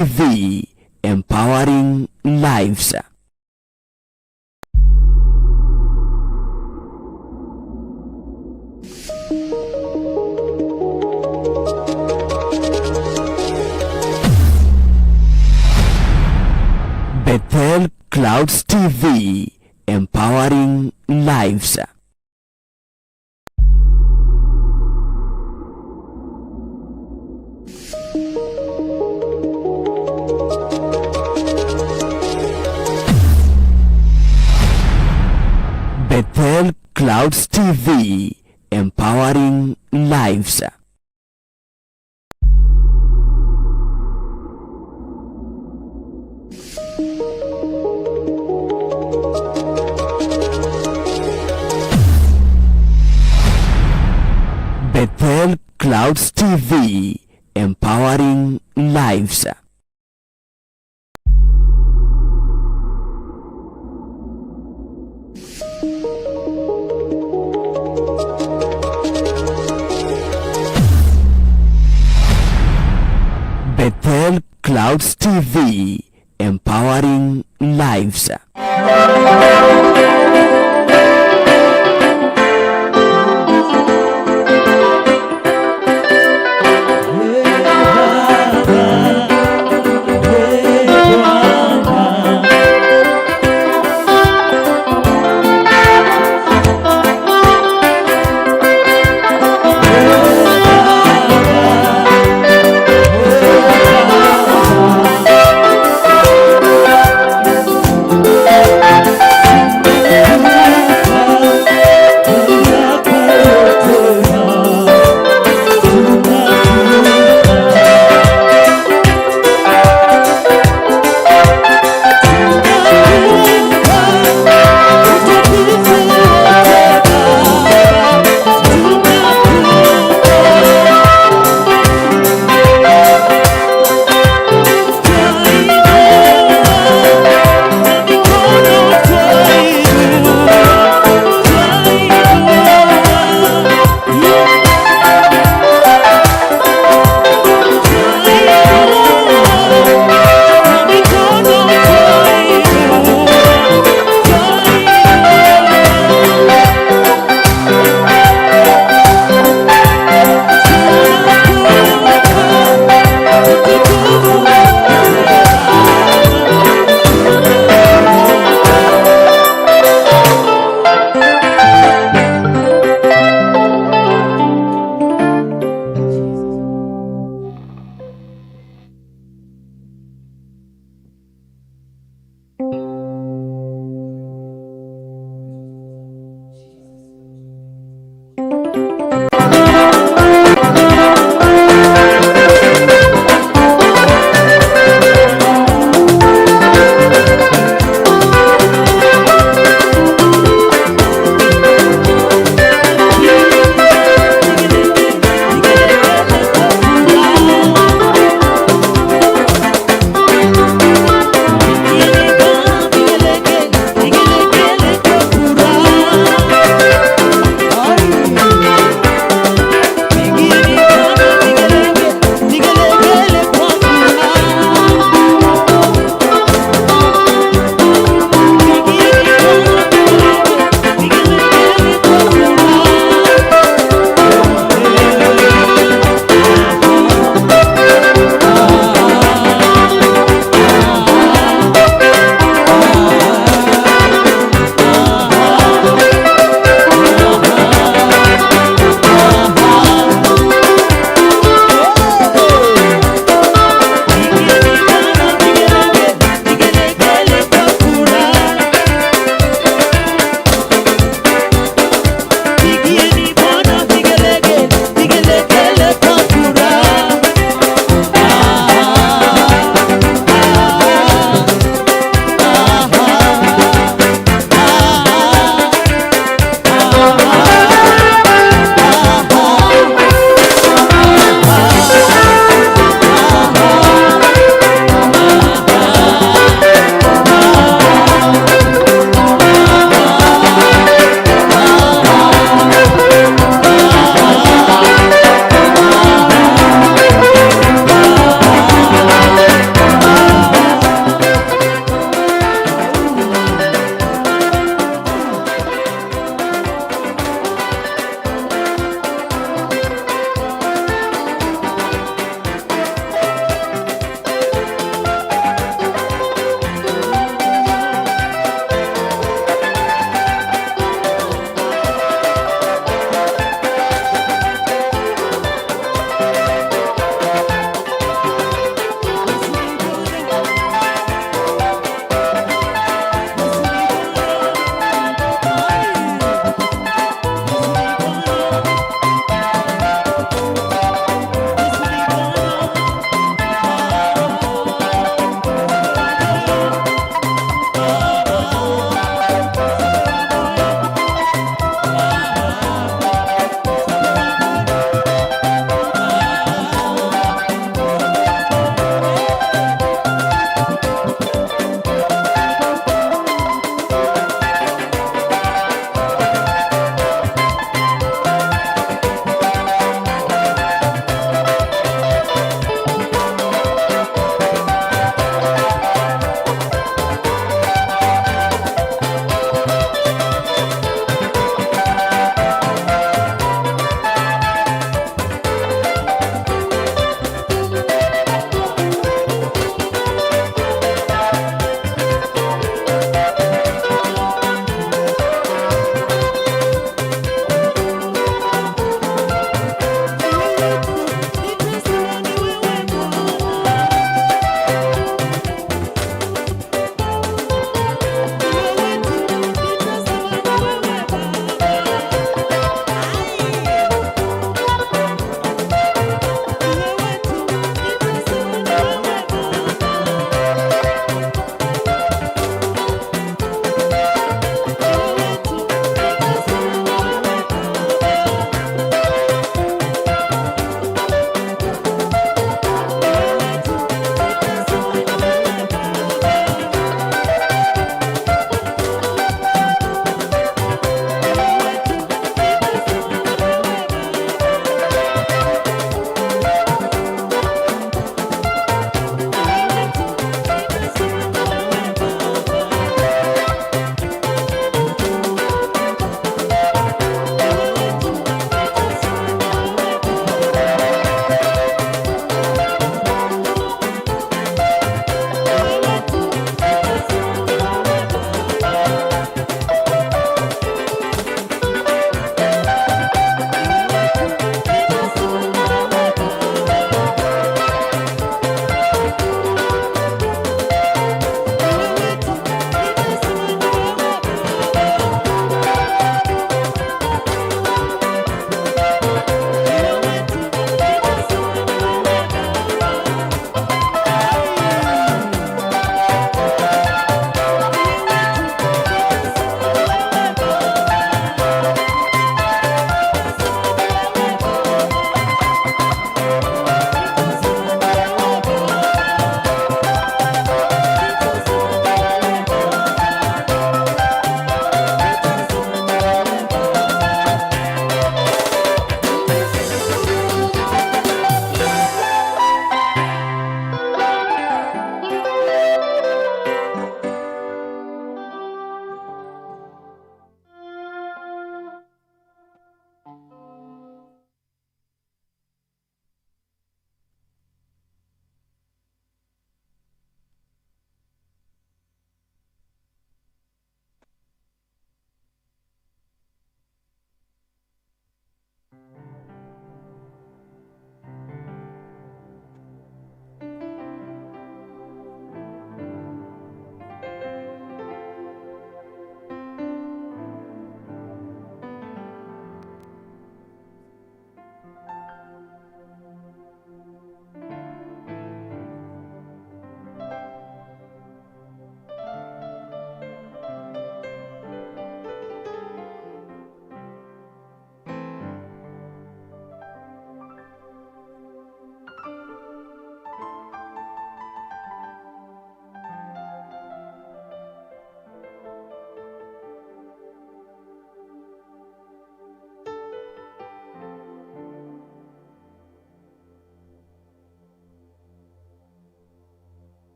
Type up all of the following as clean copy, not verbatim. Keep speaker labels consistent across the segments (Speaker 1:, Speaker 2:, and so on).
Speaker 1: TV, empowering lives. Bethel Clouds TV, empowering lives. Bethel Clouds TV, empowering lives. Bethel Clouds TV, empowering lives. Bethel Clouds TV, empowering lives.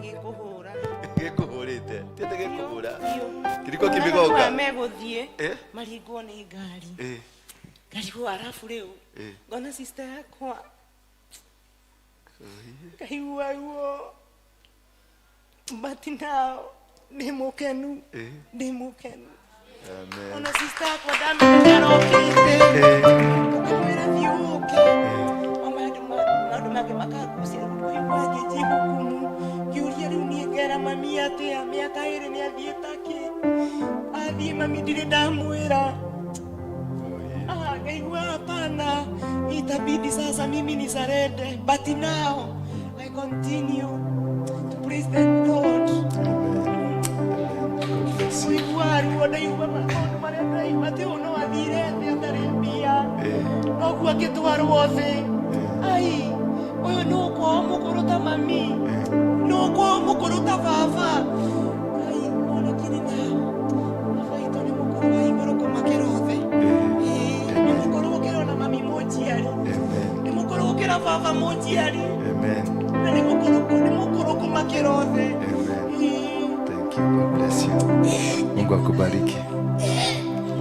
Speaker 2: Gikuhura.
Speaker 3: Gikuhurite. Tete gikuhura. Kilikuwa kimegoka.
Speaker 2: Amegothie. Maringo ni ngari. Ngari arafu riu. Ngona sister yakwa. Kaigua ruo. But now ndimukenu. Ndimukenu. Amen. Ona sister yakwa ndamĩrokĩte. Kamwĩra thiũke. Maũndũ makagucia kũigua ngĩthiĩ hukumu. Ngĩũria rĩu niĩ ngera mami atĩa mĩaka ĩrĩ nĩ athiĩte kĩ. Athiĩ mami ndirĩ ndamwĩra. Ngaigua hapana. Itabidi sasa mimi nisarende. But now I continue to praise the Lord. Kuigua ruo ndaigua maũndũ marĩa ndaigua atĩ ũyũ no athire thĩ atarĩ mbia. Noguo angĩtwarwo thĩ. Ai, ũyũ nĩ ũkwao mũkũrũ ta mami. Nĩ ũkwao mũkũrũ ta baba. Ai, ona kiri nao. Baba itũ nĩ mũkũrũ wa igũrũ kũmakĩra thĩ. Nĩ mũkũrũ gũkĩra na mami mũnjiari. Nĩ mũkũrũ gũkĩra baba mũnjiari. Na nĩ mũkũrũ kũmakĩra thĩ.
Speaker 3: Thank you. God bless you. Mungu akubariki.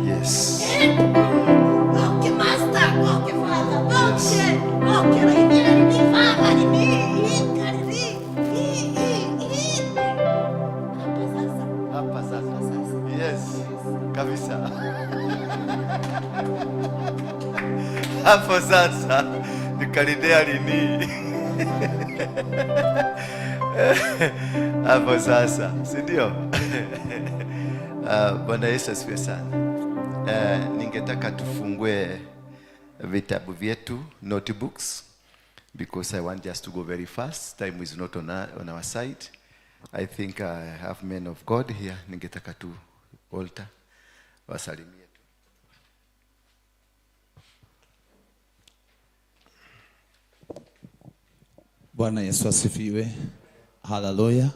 Speaker 3: Yes.
Speaker 2: Okay, master. Okay, father. Okay. Okay,
Speaker 3: Hapa sasa. Yes. Kabisa. Hapo sasa nikalidea lini? Hapo sasa, si ndio? Bwana Yesu asifiwe sana. Ningetaka tufungue vitabu vyetu, notebooks, because I want just to go very fast. Time is not on our side. I think I have men of God here. Ningetaka tu altar wasalimie tu.
Speaker 4: Bwana Yesu asifiwe. Hallelujah.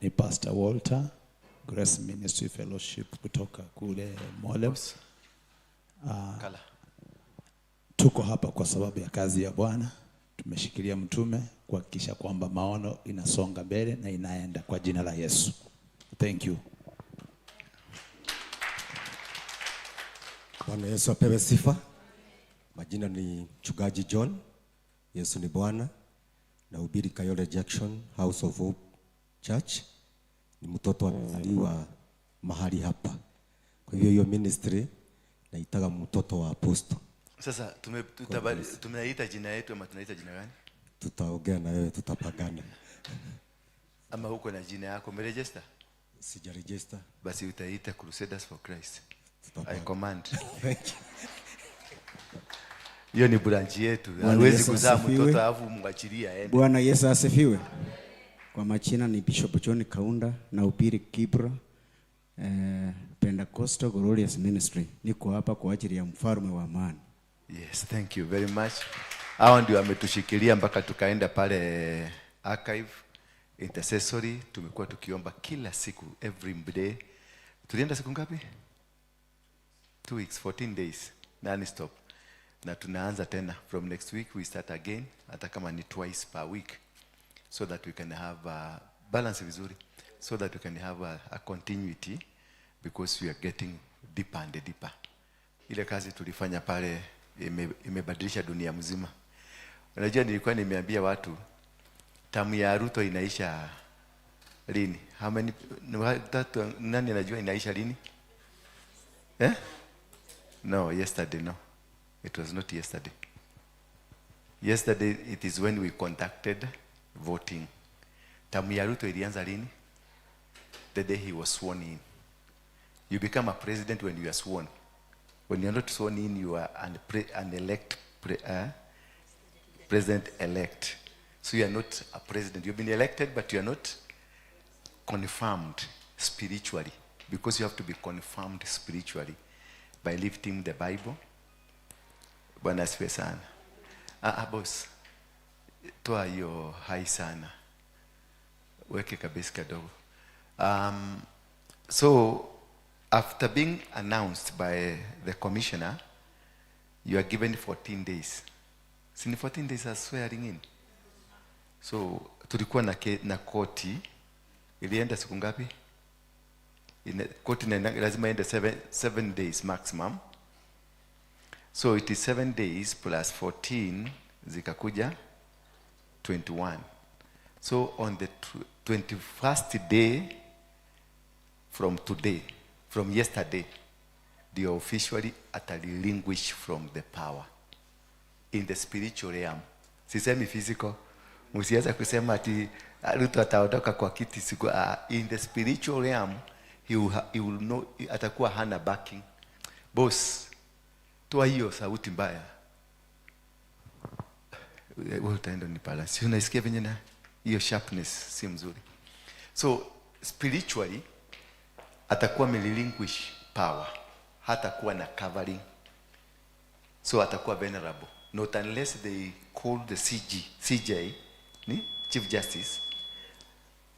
Speaker 4: Ni Pastor Walter, Grace Ministry Fellowship kutoka kule Molem. Tuko hapa kwa sababu ya kazi ya Bwana. Tumeshikilia mtume kuhakikisha kwamba maono inasonga mbele na inaenda kwa jina la Yesu. Thank you.
Speaker 5: Bwana Yesu apewe sifa. Majina ni Mchungaji John. Yesu ni Bwana. Nahubiri Kayole Junction House of Hope Church. Ni mtoto amezaliwa mahali hapa. Kwa hiyo ministry naitaga mtoto wa apostle.
Speaker 3: Sasa tumeita jina yetu ama tunaita jina gani?
Speaker 5: Tutaongea na wewe, tutapagana.
Speaker 3: Ama huko na jina yako umeregister?
Speaker 5: Sija register.
Speaker 3: Basi utaita Crusaders for Christ. I command.
Speaker 5: Thank you.
Speaker 3: Hiyo ni branch yetu. Hawezi kuzaa mtoto alafu mwachilia aende.
Speaker 6: Bwana Yesu asifiwe. Kwa majina ni Bishop John Kaunda na ubiri Kibra Pentecostal Glorious Ministry. Niko hapa kwa ajili ya mfalme wa amani.
Speaker 3: Yes, thank you very much. Hao ndio wametushikilia mpaka tukaenda pale archive intercessory. Tumekuwa tukiomba kila siku, every day. Tulienda siku ngapi? 2 weeks, 14 days, non-stop. Na tunaanza tena from next week, we start again, hata kama ni twice per week, so that we can have a balance vizuri, so that we can have a continuity, because we are getting deeper and deeper. Ile kazi tulifanya pale imebadilisha dunia mzima. Unajua nilikuwa nimeambia watu tamu ya Ruto inaisha lini? How many nani anajua inaisha lini? No, yesterday no. It was not yesterday. Yesterday it is when we conducted voting. Tamu ya Ruto ilianza lini? The day he was sworn in. You become a president when you are sworn. When you are not sworn in, you are an elect president-elect. So you are not a president. You've been elected, but you are not confirmed spiritually, because you have to be confirmed spiritually by lifting the Bible. Bwana asifiwe sana. Boss, toa hiyo hai sana. Weke kabisa kidogo. So after being announced by the commissioner, you are given 14 days. Sini 14 days as swearing in. So tulikuwa na koti ilienda siku ngapi? Koti lazima ende 7 days maximum. So it is 7 days plus 14 zikakuja 21. So on the 21st day from today, from yesterday, they are officially relinquished from the power in the spiritual realm. Sisemi physical. Msiweza kusema ati Ruto ataondoka kwa kiti siku. In the spiritual realm, he will know, atakuwa hana backing. Boss, toa hiyo sauti mbaya. Wewe utaenda ni pala. Si unasikia venye na hiyo sharpness si mzuri. So spiritually atakuwa relinquish power. Hatakuwa na covering. So atakuwa vulnerable. Not unless they call the CJ, ni Chief Justice,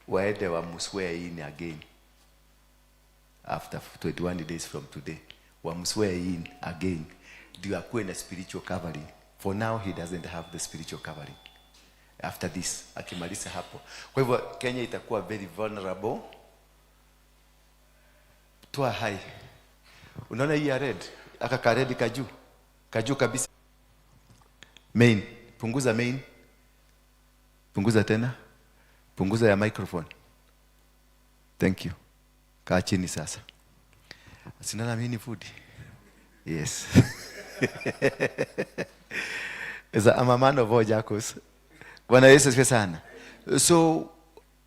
Speaker 3: waende wamuswear in again. After 21 days from today, wamuswear in again. Ndio akuwe na spiritual covering. For now he doesn't have the spiritual covering. After this, akimaliza hapo. Kwa hivyo Kenya itakuwa very vulnerable. Toa hai. Unaona hii ya red? Aka red kaju. Kaju kabisa. Main. Punguza main. Punguza tena. Punguza ya microphone. Thank you. Kaa chini sasa. Sinana mini food. Yes. I'm a man of all jackals. Bwana Yesu asifiwe sana. So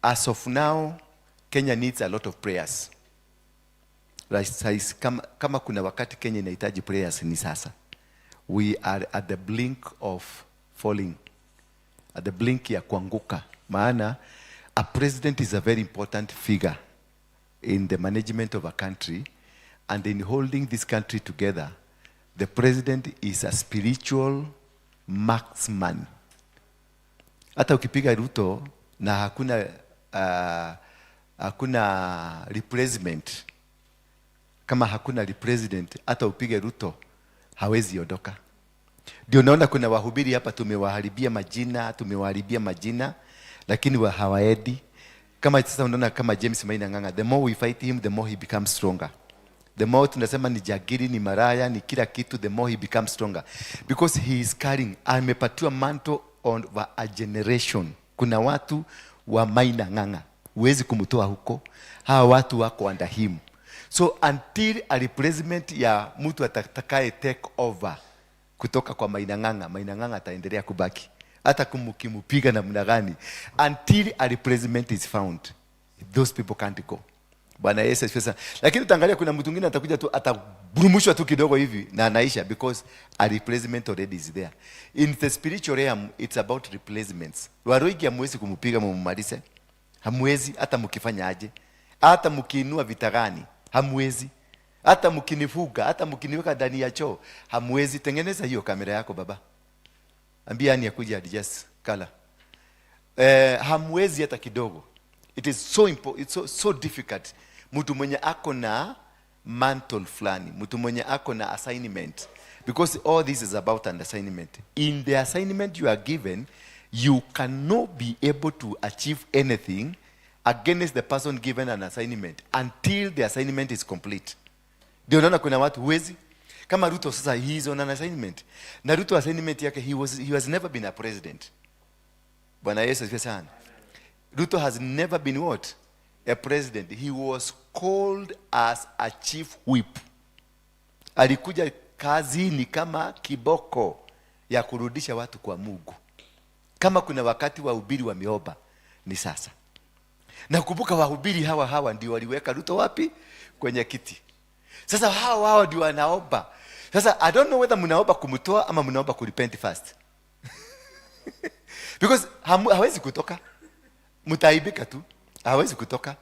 Speaker 3: as of now, Kenya needs a lot of prayers. Kama kuna wakati Kenya inahitaji prayers ni sasa. We are at the blink of falling. At the blink ya kuanguka. Maana a president is a very important figure in the management of a country, and in holding this country together. The president is a spiritual marksman. Hata ukipiga Ruto na hakuna replacement. Kama hakuna replacement, hata upige Ruto hawezi ondoka. Ndio naona kuna wahubiri hapa tumewaharibia majina, lakini hawaedi. Kama sasa unaona kama James Maina Ng'ang'a, the more we fight him, the more he becomes stronger. The more tunasema ni jagiri, ni maraya, ni kila kitu, the more he becomes stronger. Because he is carrying, amepatiwa mantle on a generation. Kuna watu wa Maina Ng'ang'a, huwezi kumtoa huko. Hawa watu wako under him. So until a replacement ya mtu atakaye take over kutoka kwa Maina Ng'ang'a ataendelea kubaki. Hata kumupiga namna gani, until a replacement is found, those people can't go. Bwana Yesu asifiwe. Lakini utaangalia kuna mtu mwingine atakuja tu ataburumushwa tu kidogo hivi na anaisha, because a replacement already is there. In the spiritual realm, it's about replacements. Waruinge hamwezi kumupiga mumalize. Hamwezi hata mkifanya aje. Hata mkiinua vita gani, hamwezi. Hata mkinifuga, hata mkiniweka ndani ya choo, hamwezi. Tengeneza hiyo kamera yako baba. Ambia ni akuja adjust color. Hamwezi hata kidogo. It is so important, it's so difficult. Mtu mwenye ako na mantle fulani, mtu mwenye ako na assignment, because all this is about an assignment. In the assignment you are given, you cannot be able to achieve anything against the person given an assignment until the assignment is complete. Ndio unaona kuna watu huwezi. Kama Ruto sasa, he is on an assignment. Na Ruto assignment yake, he has never been a president. Bwana Yesu asifiwe sana. Ruto has never been what? A president. He was called as a chief whip. Alikuja kazi ni kama kiboko ya kurudisha watu kwa Mungu. Kama kuna wakati wahubiri wameomba, ni sasa. Na kumbuka wahubiri hawa ndio waliweka Ruto wapi? Kwenye kiti. Sasa hawa ndio wanaomba. Sasa I don't know whether mnaomba kumtoa ama mnaomba kurepent first. Because hawezi kutoka. Mtaibika tu. Hawezi kutoka.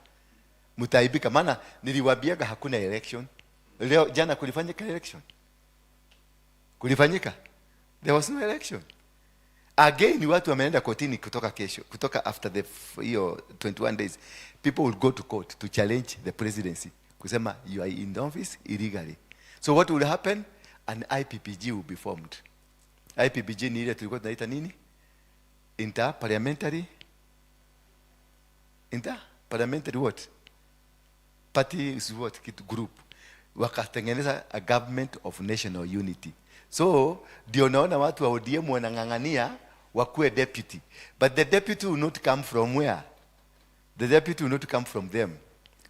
Speaker 3: Mtaibika. Maana niliwaambiaga hakuna election. Leo jana kulifanyika election. Kulifanyika. There was no election. Again watu wameenda kotini kutoka kesho. Kutoka after the 21 days. People will go to court to challenge the presidency. Kusema you are in the office illegally. So what will happen? An IPPG will be formed. IPPG ni ile tulikuwa tunaita nini? parliamentary what? Party is what? Kitu group. Wakatengeneza a government of national unity. So, ndio naona watu wa ODM wanang'ang'ania wakuwe deputy. But the deputy will not come from where? The deputy will not come from them.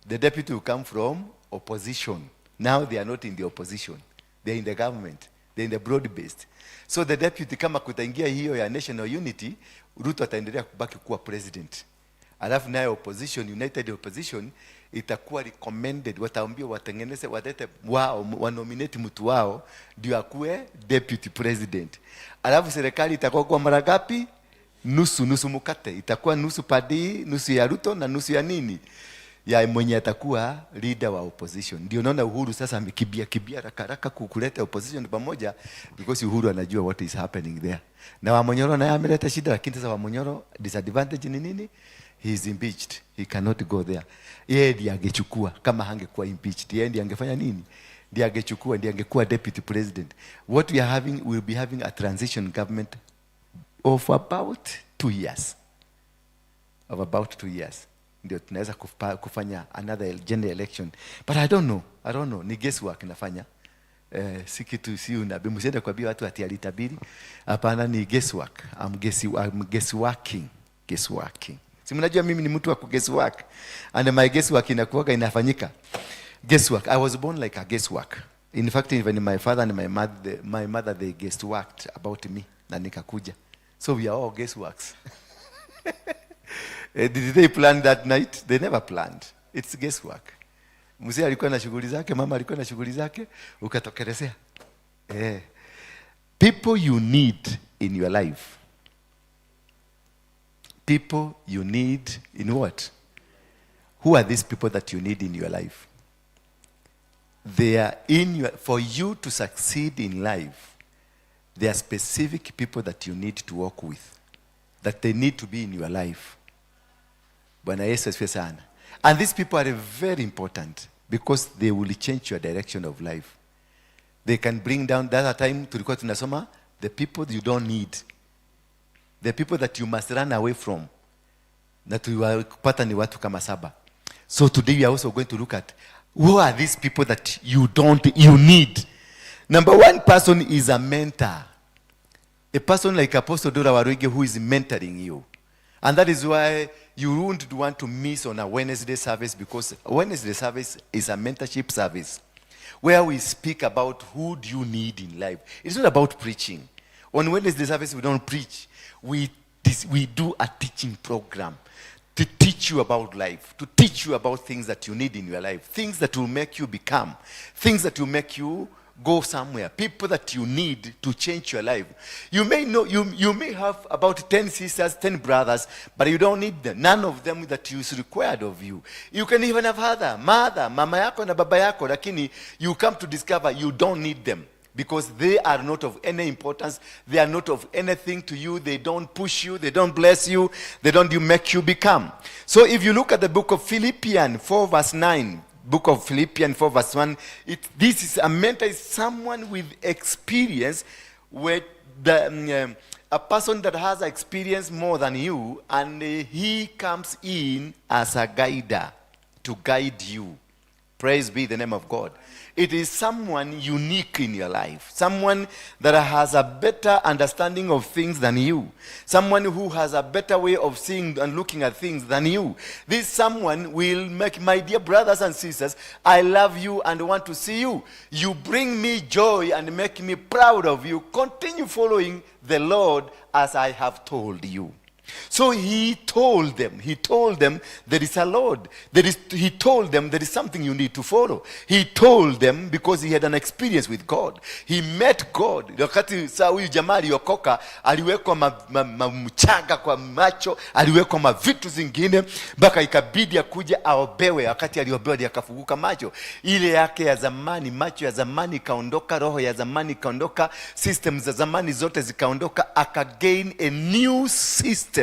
Speaker 3: The deputy will come from opposition. Now they are not in the opposition. They are in the government. They are in the broad-based. So the deputy kama kutaingia hiyo ya national unity, Ruto ataendelea kubaki kuwa president. Alafu nayo opposition, united opposition, itakuwa recommended, wataambia watengeneze, watete wao, wanominate mtu wao, ndio akuwe deputy president. Alafu serikali itakuwa kwa mara ngapi? Nusu mukate. Itakuwa nusu padi, nusu ya Ruto na nusu ya nini? Ya mwenye atakuwa leader wa opposition. Ndio naona Uhuru sasa amekimbia haraka kuleta opposition pamoja, because Uhuru anajua what is happening there. Na Wamonyoro naye ameleta shida, lakini sasa Wamonyoro disadvantage ni nini? He is impeached. He cannot go there. Yeye ndiye angechukua kama hangekuwa impeached. Yeye ndiye angefanya nini? Ndiye angechukua, ndiye angekuwa deputy president. What we are having, we will be having a transition government of about 2 years. Of about 2 years. Ndio tunaweza kufanya another general election. But I don't know. Ni guesswork nafanya. Si kitu si unabii. Msiende kuambia watu ati alitabiri. Hapana, ni guesswork. I'm guessworking. Si mnajua mimi ni mtu wa guesswork. And my guesswork inafanyika. Guesswork. I was born like a guesswork. In fact, even my father and my mother they guessworked about me na nikakuja. So we are all guessworks. Did they plan that night? They never planned. It's guesswork. Mzee alikuwa na shughuli zake, mama alikuwa na shughuli zake, ukatokelezea. People you need in your life. People you need in what? Who are these people that you need in your life? They are in your, for you to succeed in life, there are specific people that you need to work with, that they need to be in your life. Bwana Yesu asifiwe sana. And these people are very important because they will change your direction of life. They can bring down, that time tulikuwa tunasoma, the people you don't need. The people that you must run away from. Na tuwapata ni watu kama 7. So today we are also going to look at who are these people that you need. Number 1 person is a mentor. A person like Apostle Ndura Waruinge who is mentoring you. And that is why you wouldn't want to miss on a Wednesday service, because Wednesday service is a mentorship service where we speak about who do you need in life. It's not about preaching. On Wednesday service we don't preach. We do a teaching program to teach you about life, to teach you about things that you need in your life, things that will make you become, things that will make you go somewhere, people that you need to change your life. You may know, you may have about 10 sisters, 10 brothers, but you don't need them. None of them that is required of you. You can even have mother, mama yako na baba yako, lakini you come to discover you don't need them. Because they are not of any importance. They are not of anything to you. They don't push you. They don't bless you. They don't make you become. So if you look at the book of Philippians 4 verse 9, book of Philippians 4 verse 1, this is a mentor, is someone with experience, with a person that has experience more than you, and he comes in as a guider to guide you. Praise be the name of God. It is someone unique in your life. Someone that has a better understanding of things than you. Someone who has a better way of seeing and looking at things than you. This someone will make, my dear brothers and sisters, I love you and want to see you. You bring me joy and make me proud of you. Continue following the Lord as I have told you. So he told them there is a Lord. He told them there is something you need to follow. He told them because he had an experience with God. He met God. Wakati saa huyu jamaa aliokoka, aliwekwa mchanga kwa macho, aliwekwa mavitu zingine, mpaka ikabidi akuja aobewe. Wakati aliobewa akafunguka macho. Ile yake ya zamani, macho ya zamani kaondoka, roho ya zamani kaondoka, systems za zamani zote zikaondoka, akagain a new system.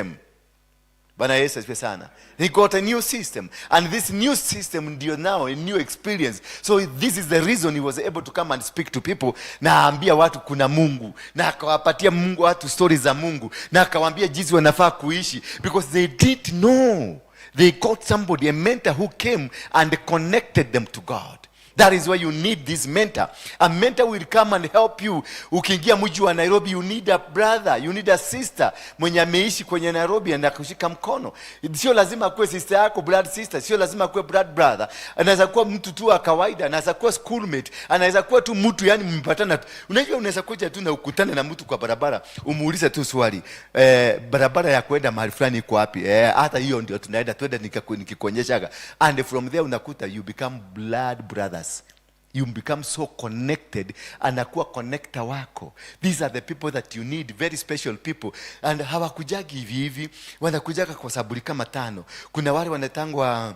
Speaker 3: Bwana Yesu asifiwe sana. He got a new system, and this new system ndio now a new experience. So this is the reason he was able to come and speak to people, na ambia watu kuna Mungu, na akawapatia Mungu watu stories za Mungu, na akawaambia jinsi wanafaa kuishi, because they did know. They got somebody, a mentor who came and connected them to God. That is why you need this mentor. A mentor will come and help you. Ukiingia mji wa Nairobi, you need a brother, you need a sister mwenye ameishi kwenye Nairobi na kushika mkono. Sio lazima kuwe sister yako, blood sister, sio lazima kuwe blood brother. Anaweza kuwa mtu tu wa kawaida, anaweza kuwa schoolmate, anaweza kuwa tu mtu yani mpatana. Unajua unaweza kuja tu na ukutane na mtu kwa barabara, umuulize tu swali, barabara ya kwenda mahali fulani iko wapi? Hata hiyo ndio tunaenda, twende nikikuonyeshaga. And from there unakuta you become blood brothers. You become so connected, anakuwa connector wako. These are the people that you need, very special people. And hawakujagi hivi, wanakujaga kwa saburi kama 5. Kuna wale wanatangwa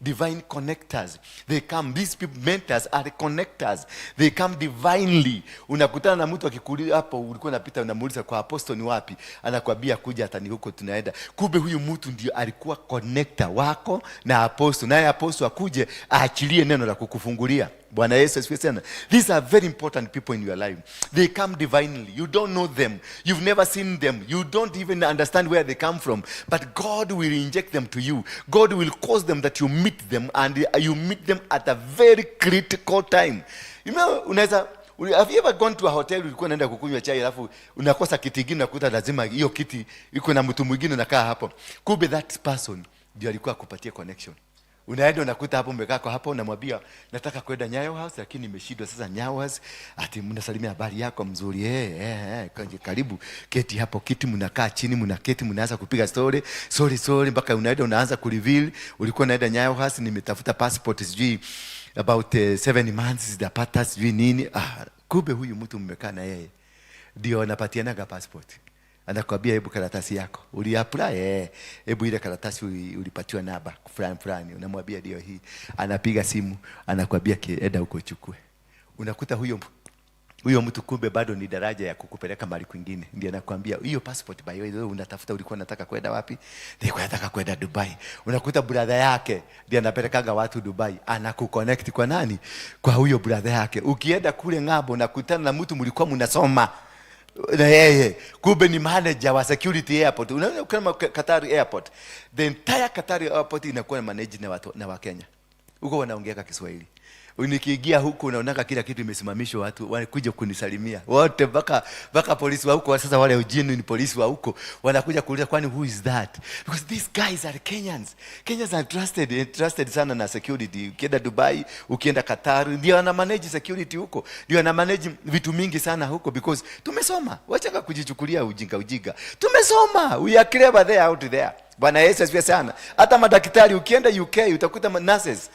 Speaker 3: divine connectors. They come, these people, mentors are connectors. They come divinely. Unakutana na mtu akikuuliza hapo, ulikuwa unapita unamuuliza kwa apostle ni wapi? Anakuambia kuja hata ni huko tunaenda. Kumbe huyu mtu ndio alikuwa connector wako na apostle. Naye apostle akuje aachilie neno la kukufungulia. Bwana Yesu asifiwe sana. These are very important people in your life. They come divinely. You don't know them. You've never seen them. You don't even understand where they come from. But God will inject them to you. God will cause them that you meet them, and you meet them at a very critical time. You know, have you ever gone to a hotel, ulikuwa unaenda kukunywa chai alafu unakosa kiti kingine, unakuta lazima hiyo kiti iko na mtu mwingine unakaa hapo. Kumbe that person ndio alikuwa kupatia connection. Unaenda unakuta hapo umekaa kwa hapo, unamwambia nataka kwenda Nyayo House lakini nimeshindwa sasa Nyayo House. Ati mnasalimia habari yako mzuri, karibu keti hapo kiti, mnakaa chini, mnaketi, mnaanza kupiga story mpaka unaenda unaanza kureveal ulikuwa unaenda Nyayo House, nimetafuta passport sijui about 7 months sijapata sijui nini. Kumbe huyu mtu mmekaa na yeye ndio anapatianaga passport. Anakuambia hebu karatasi yako uliapply, hebu ile karatasi ulipatiwa namba fulani, unamwambia ndio hii. Anapiga simu anakuambia enda huko chukue. Unakuta huyo mtu kumbe bado ni daraja ya kukupeleka mahali kwingine. Ndio anakuambia hiyo passport by the way unatafuta, ulikuwa unataka kwenda wapi? Nilikuwa nataka kwenda Dubai. Unakuta brother yake ndio anapelekaga watu Dubai, anakuconnect kwa nani? Kwa huyo brother yake. Ukienda kule ng'ambo unakutana na mtu mlikuwa mnasoma na yeye, kumbe ni manager wa security airport. Unaona kama Qatar airport, the entire Qatar airport inakuwa managed na watu na Wakenya. Huko wanaongea Kiswahili. Unikiingia huko unaonaka kila kitu imesimamishwa, watu wanakuja kunisalimia. Wote baka polisi wa huko, sasa wale ujini ni polisi wa huko, wanakuja kuuliza kwani who is that? Because these guys are Kenyans. Kenyans are trusted sana na security. Ukienda Dubai, ukienda Qatar, ndio wana manage security huko. Ndio wana manage vitu mingi sana huko because tumesoma. Wacha kujichukulia ujinga. Tumesoma. We are clever there out there. Bwana Yesu asifiwe sana. Hata madaktari ukienda UK utakuta nurses,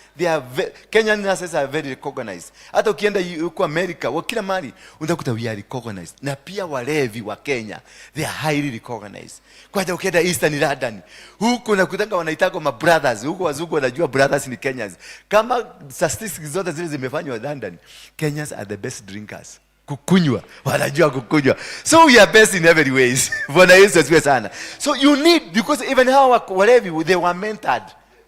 Speaker 3: Kenyan nurses are very recognized. Hata ukienda huko America, kila mahali utakuta we are recognized. Na pia walevi wa Kenya, they are highly recognized. Kwa ukienda Eastern London, huko unakutanga wanaitako ma brothers. Huko wazungu wanajua brothers ni Kenyans. Kama statistics zote zile zimefanywa London, Kenyans are the best drinkers. Kukunywa, wanajua kukunywa. So we are best in every ways. Bwana Yesu asifiwe sana. So you need, because even how whatever they were mentored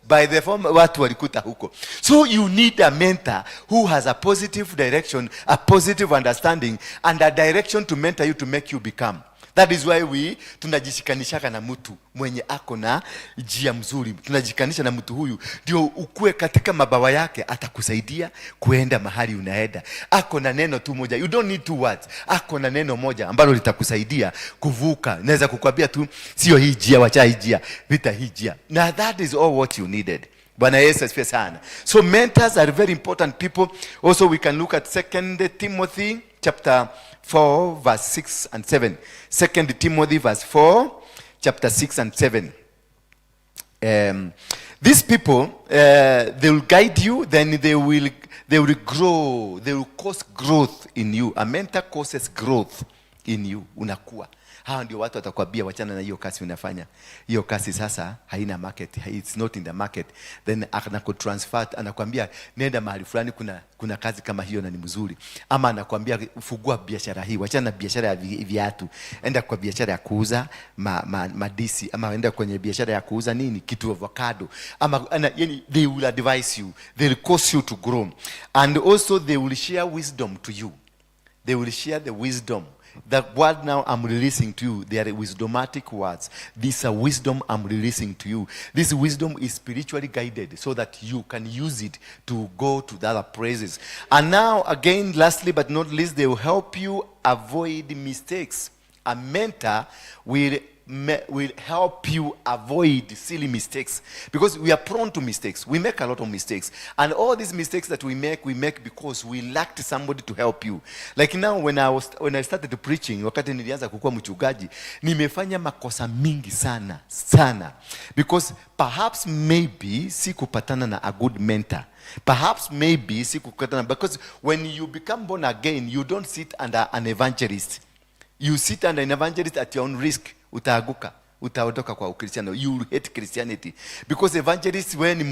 Speaker 3: by the former watu walikuta huko. So you need a mentor who has a positive direction, a positive understanding, and a direction to mentor you to make you become. That is why tunajishikanisha na mtu mwenye ako na njia mzuri. Tunajikanisha na mtu huyu ndio ukue katika mabawa yake, atakusaidia kuenda mahali unaenda. Ako na neno tu moja. You don't need 2 words. Ako na neno moja ambalo litakusaidia kuvuka. Naweza kukwambia tu sio hii njia, wacha hii njia, vita hii njia. Now that is all what you needed. Bwana Yesu asifiwe sana. So mentors are very important people. Also we can look at 2 Timothy chapter 4 verse 6 and 7. 2 Timothy verse 4 chapter 6 and 7. These people, they will guide you, then they will grow, they will cause growth in you. A mentor causes growth in you. Unakuwa. Hao ndio watu watakwambia wachana na hiyo kazi unafanya. Hiyo kazi sasa haina market, it's not in the market. Then anakutransfer, anakuambia nenda mahali fulani kuna kazi kama hiyo na ni mzuri. Ama anakuambia fungua biashara hii, wachana na biashara ya viatu. Enda kwa biashara ya kuuza madisi, ama enda kwenye biashara ya kuuza nini? Kitu avocado. Ama yani they will advise you, they will cause you to grow. And also they will share wisdom to you. They will share the wisdom. The word now I'm releasing to you, they are wisdomatic words. These are wisdom I'm releasing to you. This wisdom is spiritually guided so that you can use it to go to the other places. And now, again, lastly but not least, they will help you avoid mistakes. A mentor will help you avoid silly mistakes, because we are prone to mistakes. We make a lot of mistakes, and all these mistakes that we make because we lacked somebody to help you. Like now, when I started preaching, wakati nilianza kukua mchungaji, nimefanya makosa mingi sana, because perhaps maybe sikupatana na a good mentor. Perhaps maybe sikupatana, because when you become born again, you don't sit under an evangelist. You sit under an evangelist at your own risk. Utaaguka, utaondoka kwa Ukristiano. You hate Christianity because evangelist, when ni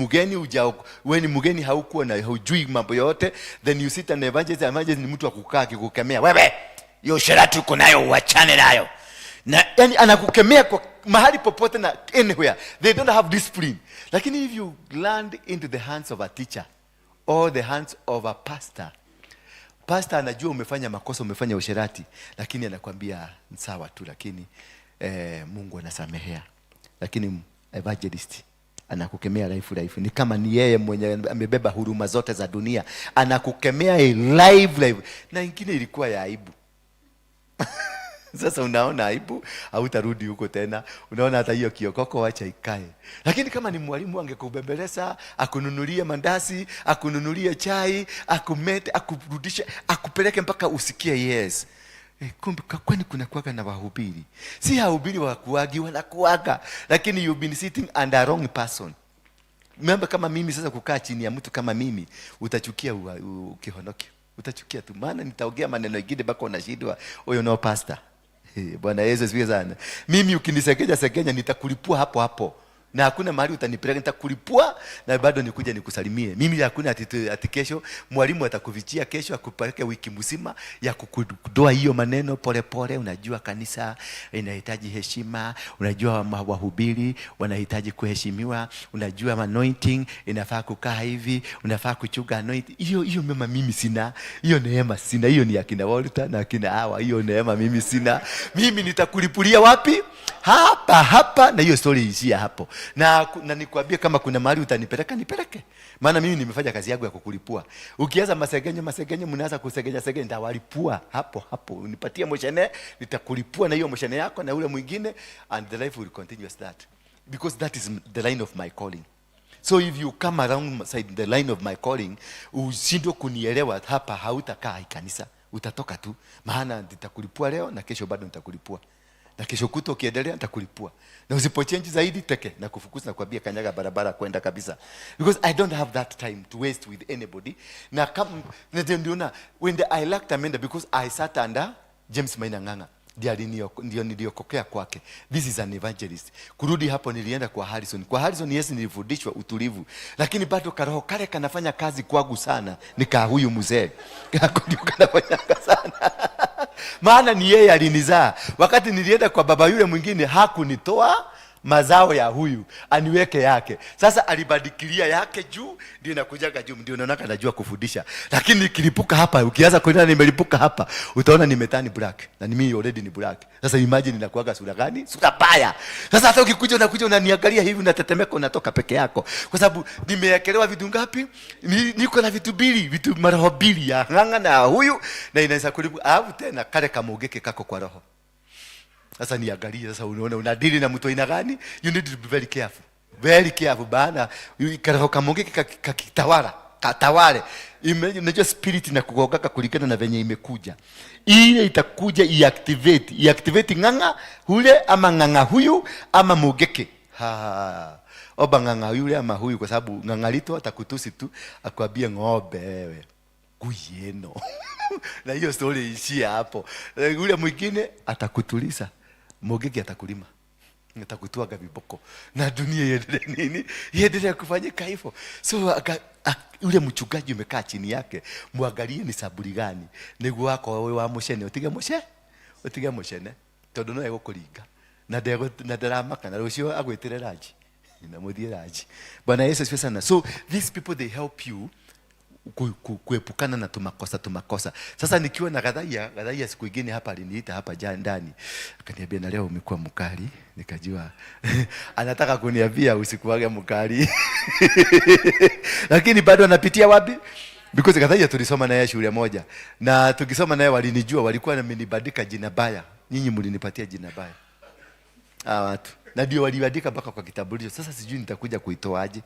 Speaker 3: mugeni haukuwa na hujui mambo yote, then you sit under evangelist. Evangelist ni mtu wa kukaa akikukemea, wewe hiyo sharati uko nayo uachane nayo, na yani anakukemea kwa mahali popote na anywhere. They don't have discipline. Lakini if you land into the hands of a teacher or the hands of a pastor anajua umefanya makosa, umefanya usherati, lakini anakuambia sawa tu, lakini Mungu anasamehea. Lakini evangelist anakukemea live. Ni kama ni yeye mwenye amebeba huruma zote za dunia, anakukemea live. Na ingine ilikuwa ya aibu. Sasa unaona aibu, hautarudi huko tena. Unaona hata hiyo kiokoko acha ikae. Lakini kama ni mwalimu angekubembeleza, akununulie mandazi, akununulie chai, akumete, akurudishe, akupeleke mpaka usikie yes. Kumbe kwani kuna kuaga na wahubiri. Si hahubiri wakuagi, wanakuaga. Lakini you've been sitting under a wrong person. Remember, kama mimi sasa kukaa chini ya mtu kama mimi, utachukia ukihonoki. Utachukia tu, maana nitaongea maneno mengine bako unashindwa, huyo no pastor. Bwana Yesu asifiwe sana. Mimi ukinisekenya nitakulipua hapo. Na hakuna mahali utanipeleka, nitakulipua na bado nikuja nikusalimie. Mimi hakuna ati kesho mwalimu atakuvichia kesho akupeleke wiki mzima ya kukudoa hiyo maneno pole. Unajua kanisa inahitaji heshima, unajua wahubiri wanahitaji kuheshimiwa, unajua anointing inafaa kukaa hivi, unafaa kuchuga anointing. Hiyo mema mimi sina. Hiyo neema sina. Hiyo ni akina Walter na akina Hawa. Hiyo neema mimi sina. Mimi nitakulipulia wapi? Hapa na hiyo story ishia hapo. Na nikwambie, kama kuna mahali utanipeleka nipeleke. Maana mimi nimefanya kazi yangu ya kukulipua. Ukianza masegenyo mnaanza kusegenya, nitawalipua hapo. Unipatie moshene, nitakulipua na hiyo moshene yako na ule mwingine, and the life will continue as that. Because that is the line of my calling. So if you come around the line of my calling, usindo kunielewa hapa, hautakaa kanisa. Utatoka tu. Maana nitakulipua leo na kesho bado nitakulipua. Na kesho kuto ukiendelea nitakulipua. Na usipochange zaidi teke na kufukuza na kuambia kanyaga barabara kwenda kabisa. Because I don't have that time to waste with anybody. Na kama ndio when I lacked Amanda, because I sat under James Maina Nganga. Ndio niliokokea kwake. This is an evangelist. Kurudi hapo nilienda kwa Harrison. Kwa Harrison yes, nilifundishwa utulivu. Lakini bado karoho kale kanafanya kazi kwangu sana. Nika huyu mzee. Ndio kanafanya kazi sana. Maana ni yeye alinizaa. Wakati nilienda kwa baba yule mwingine hakunitoa mazao ya huyu, aniweke yake. Sasa alibadikilia yake juu, ndio nakujaga juu, ndio naona najua kufundisha. Lakini nikilipuka hapa, ukianza kuona nimelipuka hapa, utaona nimetani black. Na mimi already ni black. Sasa imagine ninakuaga sura gani? Sura baya. Sasa hata ukikuja unaniangalia hivi, unatetemeka, unatoka peke yako. Kwa sababu nimeekelewa vitu ngapi? Niko na vitu mbili, vitu maroho mbili ya Nganga na huyu, na inaweza kulipuka. Alafu tena kale kamogeke kako kwa roho. Sasa niangalie, sasa unaona unadili na mtu aina gani? You need to be very careful. Very careful bana. Karoho kamogeke katawale. Unajua spirit na kugogaka kulingana na venye imekuja. Ile itakuja iactivate Nganga hule ama Nganga huyu ama mogeke. Oba Nganga yule ama huyu, kwa sababu Nganga lito atakutusi tu akwambia ng'ombe wewe. Kuyeno. Na hiyo story ishia hapo. Yule mwingine atakutuliza. Mogeki atakulima. Atakutuaga viboko. Na dunia iendelee nini? Iendelee kufanyika hivyo. So yule mchungaji umekaa chini yake, muangalie ni saburi gani. Niguo wako wewe wa mushene, utige mushene. Tondu no egukuringa. Na ndaramaka na rucio agwitire raji. Na muthie raji. Bwana Yesu asifiwe sana. So these people, they help you kuepukana na tumakosa. Sasa nikiwa na Gadhaia siku nyingine hapa aliniita hapa ndani. Akaniambia na leo umekuwa mkali. Nikajua anataka kuniambia usikuage mkali. Lakini bado anapitia wapi? Because Gadhaia tulisoma naye shule moja. Na tukisoma naye walinijua, walikuwa wamenibadika jina baya. Nyinyi mlinipatia jina baya. Watu. Na ndio waliandika mpaka kwa kitambulisho. Sasa sijui nitakuja kuitoaje.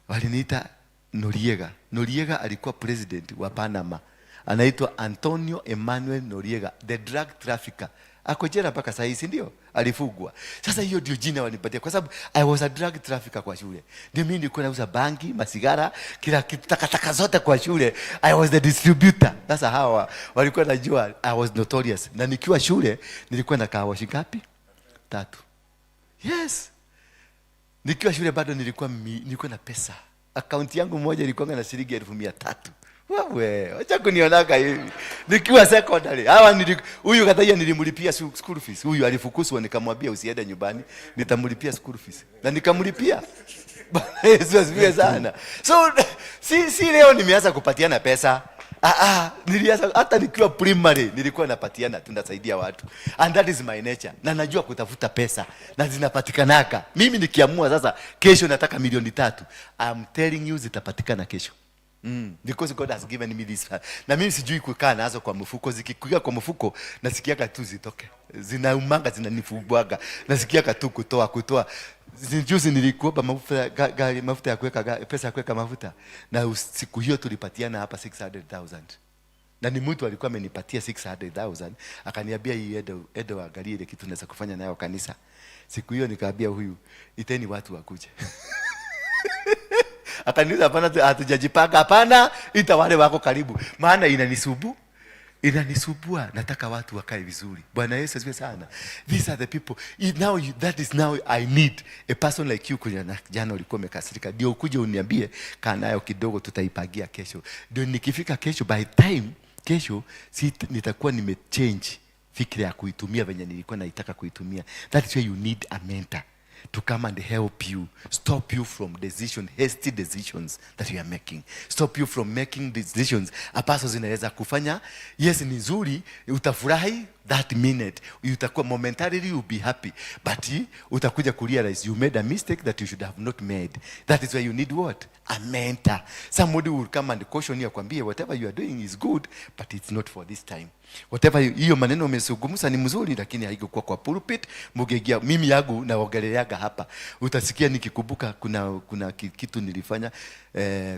Speaker 3: Waliniita Noriega. Noriega alikuwa president wa Panama. Anaitwa Antonio Emmanuel Noriega, the drug trafficker. Ako jela mpaka sasa hivi, ndio? Alifugwa. Sasa hiyo ndio jina wanipatia kwa sababu I was a drug trafficker kwa shule. Ndio mimi nilikuwa nauza bangi, masigara, kila kitu takataka zote kwa shule. I was the distributor. Sasa hawa walikuwa najua I was notorious. Na nikiwa shule nilikuwa na kahawa ngapi? 3. Yes. Nikiwa shule bado nilikuwa na pesa. Akaunti yangu moja ilikuwa na shilingi 1,300. Wewe, acha kunionaka hivi. Nikiwa secondary. Huyu Gadhaia nilimlipia school fees. Huyu alifukuzwa nikamwambia usiende nyumbani, nitamlipia school fees. Na nikamlipia. Yesu asifiwe sana. So si leo nimeanza kupatiana pesa. Nilianza hata nikiwa primary nilikuwa napatiana, tunasaidia watu. And that is my nature. Na najua kutafuta pesa na zinapatikanaka. Mimi nikiamua sasa kesho nataka milioni 3. I'm telling you zitapatikana kesho. Because God has given me this. Na mimi sijui kukaa nazo kwa mfuko. Zikikuja kwa mfuko nasikiaka tu zitoke. Zinaumanga, zinanifubwaga. Nasikiaka tu kutoa. Juzi nilikuomba mafuta ya kuweka pesa ya kuweka mafuta. Na siku hiyo tulipatiana hapa 600,000. Na ni mtu alikuwa amenipatia 600,000, akaniambia hii edo angalie ile kitu naweza kufanya nayo kanisa. Siku hiyo nikaambia huyu, iteni watu wakuje. Akaniuliza hapana, hatujajipanga. Hapana, ita wale wako karibu. Maana inanisubua, nataka watu wakae vizuri. Bwana Yesu asifiwe sana. These are the people. That is now I need a person like you. Kuna jana ulikuwa umekasirika, ndio ukuje uniambie kaa nayo kidogo, tutaipagia kesho. Ndio nikifika kesho, by time kesho nitakuwa nimechange fikira ya kuitumia venye nilikuwa naitaka kuitumia. That is why you need a mentor to come and help you, stop you from hasty decisions that you are making, stop you from making decisions ambazo zinaweza kufanya yes ni nzuri, utafurahi that minute, utakuwa momentarily you'll be happy, but utakuja kurealize you made a mistake that you should have not made. That is why you need what? A mentor. Somebody will come and caution you, akwambie whatever you are doing is good, but it's not for this time. Whatever hiyo maneno umesungumza ni mzuri, lakini haikuwa kwa pulpit. Mugegia mimi yangu na ogeleaga hapa. Utasikia nikikumbuka kuna kitu nilifanya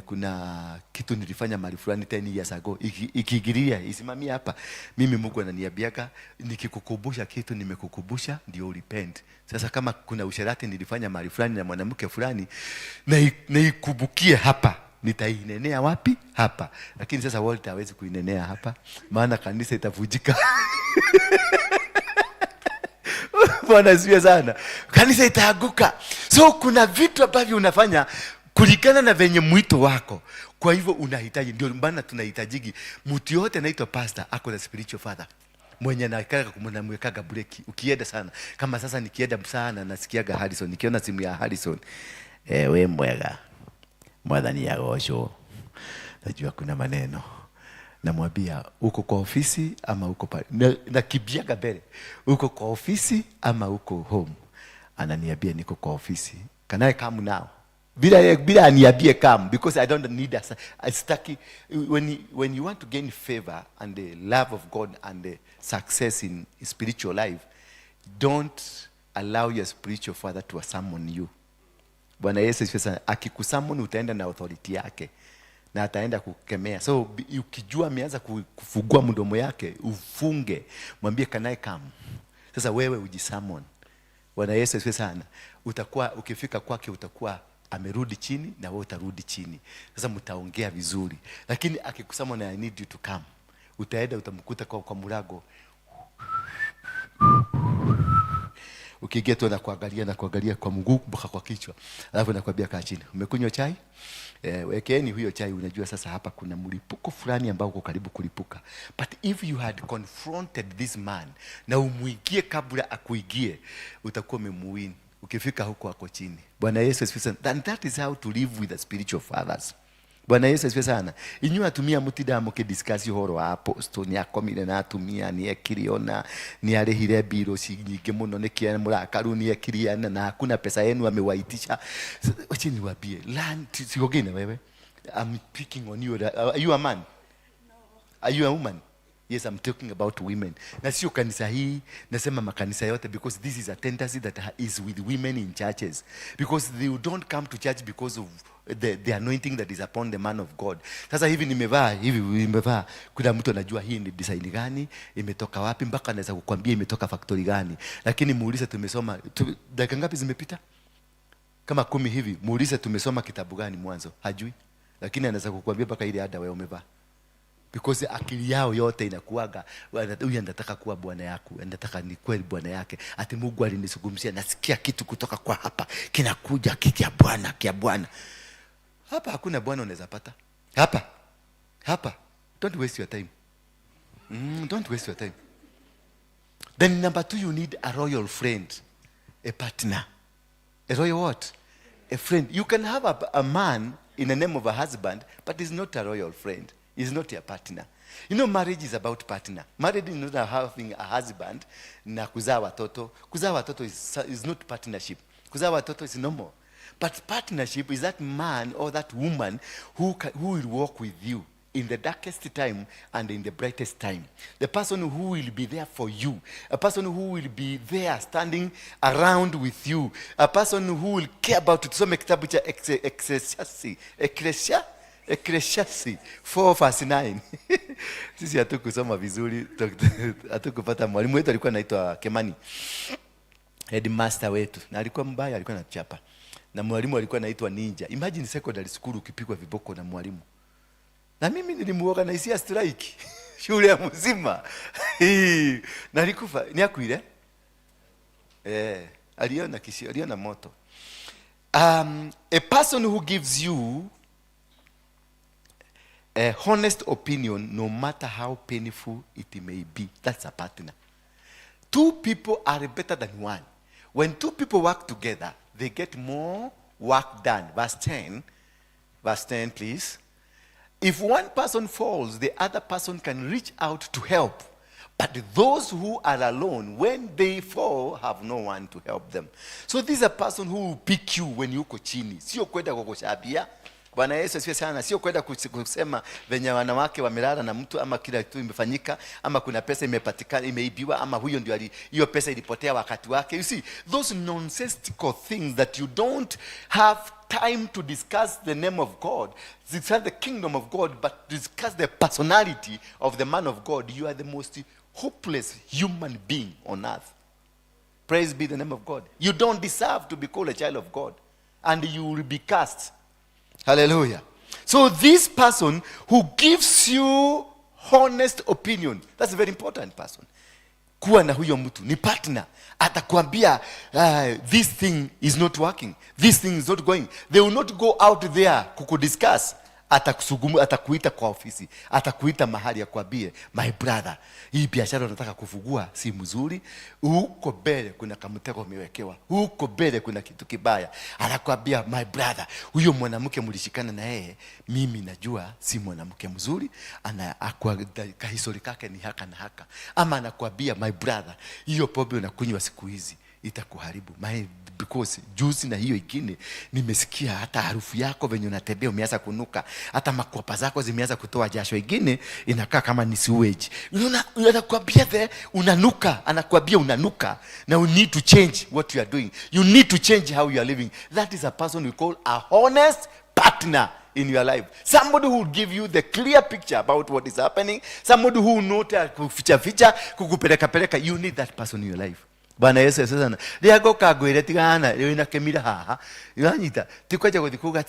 Speaker 3: kuna kitu nilifanya mahali fulani 10 years ago. Ikigiria isimamia hapa. Mimi Mungu ananiambiaga nikikukumbusha kitu nimekukumbusha ndio repent. Sasa kama kuna usherati nilifanya mahali fulani na mwanamke fulani na ikumbukie hapa, nitainenea wapi? Hapa. Lakini sasa Walter hawezi kuinenea hapa, maana kanisa itavujika. Bwana asifiwe sana. Kanisa itaanguka. So kuna vitu ambavyo unafanya kulingana na venye mwito wako. Kwa hivyo unahitaji, ndio maana tunahitaji mtu yote anaitwa pastor ako na spiritual father. Mwenye anataka kumwekaga breki. Ukienda sana. Kama sasa nikienda sana nasikiaga Harrison, nikiona simu ya Harrison, we mwega. Mwadhani ya gosho. Najua kuna maneno. Namwambia uko kwa ofisi ama uko pale. Na kibiaga mbele. Uko kwa ofisi ama uko home. Ananiambia niko kwa ofisi. Can I come now? Bila aniambie come, because I don't need a stucky. When you want to gain favor and the love of God and the success in spiritual life, don't allow your spiritual father to summon you. Bwana Yesu asifiwe. Akikusummon utaenda na authority yake na ataenda kukemea. So ukijua ameanza kufungua mdomo yake, ufunge, mwambie can I come? Sasa wewe ujisummon. Bwana Yesu asifiwe sana. Utakuwa ukifika kwake utakuwa amerudi chini na wewe utarudi chini. Sasa mtaongea vizuri. Lakini akikusummon I need you to come, utaenda utamkuta kwa mlango. Ukiingia tu na kuangalia kwa mguu mpaka kwa kichwa. Alafu nakwambia kaa chini. Umekunywa chai? Wekeeni huyo chai, unajua sasa hapa kuna mlipuko fulani ambao uko karibu kulipuka. But if you had confronted this man na umuingie kabla akuingie, utakuwa umemuwin. Ukifika huko ako chini. Bwana Yesu asifiwe. That is how to live with the spiritual fathers. Bwana Yesu asifiwe sana. Inyu atumia mutida mukidiscuss horo wa apostle ni akomire na atumia ni ekiriona ni arehire biro nyingi muno ni kiana murakaru ni ekiriana na hakuna pesa yenu amewaitisha. Wacha niwaambie, learn siogene wewe. I'm picking on you. Are you a man? No. Are you a woman? Yes, I'm talking about women. Na sio kanisa hii, nasema makanisa yote, because this is a tendency that is with women in churches. Because they don't come to church because of the anointing that is upon the man of God. Sasa hivi nimevaa, kuna mtu anajua hii ni design gani, imetoka wapi, mpaka anaweza kukwambia imetoka factory gani. Lakini muulize tumesoma, dakika ngapi zimepita? Kama 10 hivi, muulize tumesoma kitabu gani mwanzo, hajui. Lakini anaweza kukwambia mpaka ile ada wewe umevaa. Because akili yao yote inakuaga huyu anataka kuwa bwana yako, anataka ni kweli bwana yake. Ati Mungu alinizungumzia, nasikia kitu kutoka kwa hapa kinakuja kia bwana. Hapa hakuna bwana unaweza pata. Hapa. Don't waste your time. Don't waste your time. Then number 2, you need a royal friend, a partner. A royal what? A friend. You can have a man in the name of a husband, but he's not a royal friend. He's not your partner. You know, marriage is about partner. Marriage is not having a husband na kuzaa watoto. Kuzaa watoto is not partnership. Kuzaa watoto is normal. But partnership is that man or that woman who will walk with you in the darkest time and in the brightest time. The person who will be there for you. A person who will be there standing around with you. A person who will care about it. Tusome kitabu cha Ecclesiastes 4:9. Sisi hatukusoma vizuri, hatukupata mwalimu wetu alikuwa anaitwa Kemani. Headmaster wetu. Na alikuwa mbaya, alikuwa anachapa. Na mwalimu alikuwa anaitwa Ninja. Imagine secondary school ukipigwa viboko na mwalimu. Na mimi nilimuorganizia strike shule ya mzima. Na alikufa, ni akuile? Aliona moto. A person who gives you a honest opinion, no matter how painful it may be, that's a partner. 2 people are better than 1. When 2 people work together, they get more work done. Verse 10, please. If one person falls, the other person can reach out to help. But those who are alone, when they fall, have no one to help them. So this is a person who will pick you when yuko chini. Sio kwenda kukoshabia. Bwana Yesu asifiwe sana. Sio kwenda kusema venye wanawake wamelala na mtu, ama kila kitu imefanyika, ama kuna pesa imepatikana, imeibiwa, ama huyo ndio hiyo pesa ilipotea wakati wake. You see, those nonsensical things that you don't have time to discuss the name of God, discuss the kingdom of God, but discuss the personality of the man of God. You are the most hopeless human being on earth. Praise be the name of God. You don't deserve to be called a child of God, and you will be cast. Hallelujah. So this person who gives you honest opinion, that's a very important person. Kuwa na huyo mtu ni partner. Atakwambia this thing is not working, this thing is not going. They will not go out there kukudiscuss. Atakuita kwa ofisi, atakuita mahali akwambie, my brother, hii biashara unataka kufungua si mzuri, huko mbele kuna kamtego umewekewa, huko mbele kuna kitu kibaya. Anakuambia, my brother, huyo mwanamke mlishikana na yeye, mimi najua si mwanamke mzuri, kahistori kake ni haka na haka. Ama anakuambia, my brother, hiyo pombe unakunywa siku hizi itakuharibu. Because juzi na hiyo ingine nimesikia hata harufu yako venye unatembea umeanza kunuka, hata makwapa zako zimeanza kutoa jasho, ingine inakaa kama ni sewage. Anakuambia unanuka, anakuambia unanuka, now you need to change what you are doing. You need to change how you are living. That is a person we call a honest partner in your life. Somebody who will give you the clear picture about what is happening. Somebody who will not kuficha kukupeleka. You need that person in your life. Bwana Yesu sana. Ria goka gwire tigana ina kemira haha. Yanyita tikwaje kuthikuga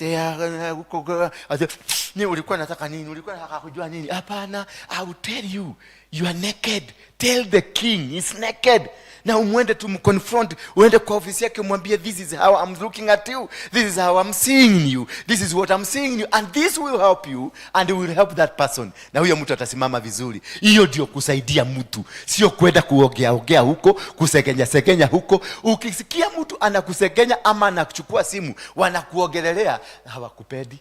Speaker 3: ni ulikuwa nataka nini? Ulikuwa nataka kujua nini? Hapana, I will tell you. You are naked. Tell the king he's naked. Na umwende to confront, uende kwa ofisi yake umwambie, this is how I'm looking at you. This is how I'm seeing you. This is what I'm seeing you. And this will help you and it will help that person. Na huyo mtu atasimama vizuri. Hiyo ndio kusaidia mtu. Sio kwenda kuogea huko, kusegenya huko. Ukisikia mtu anakusegenya ama anakuchukua simu, wanakuogelelea, hawakupedi.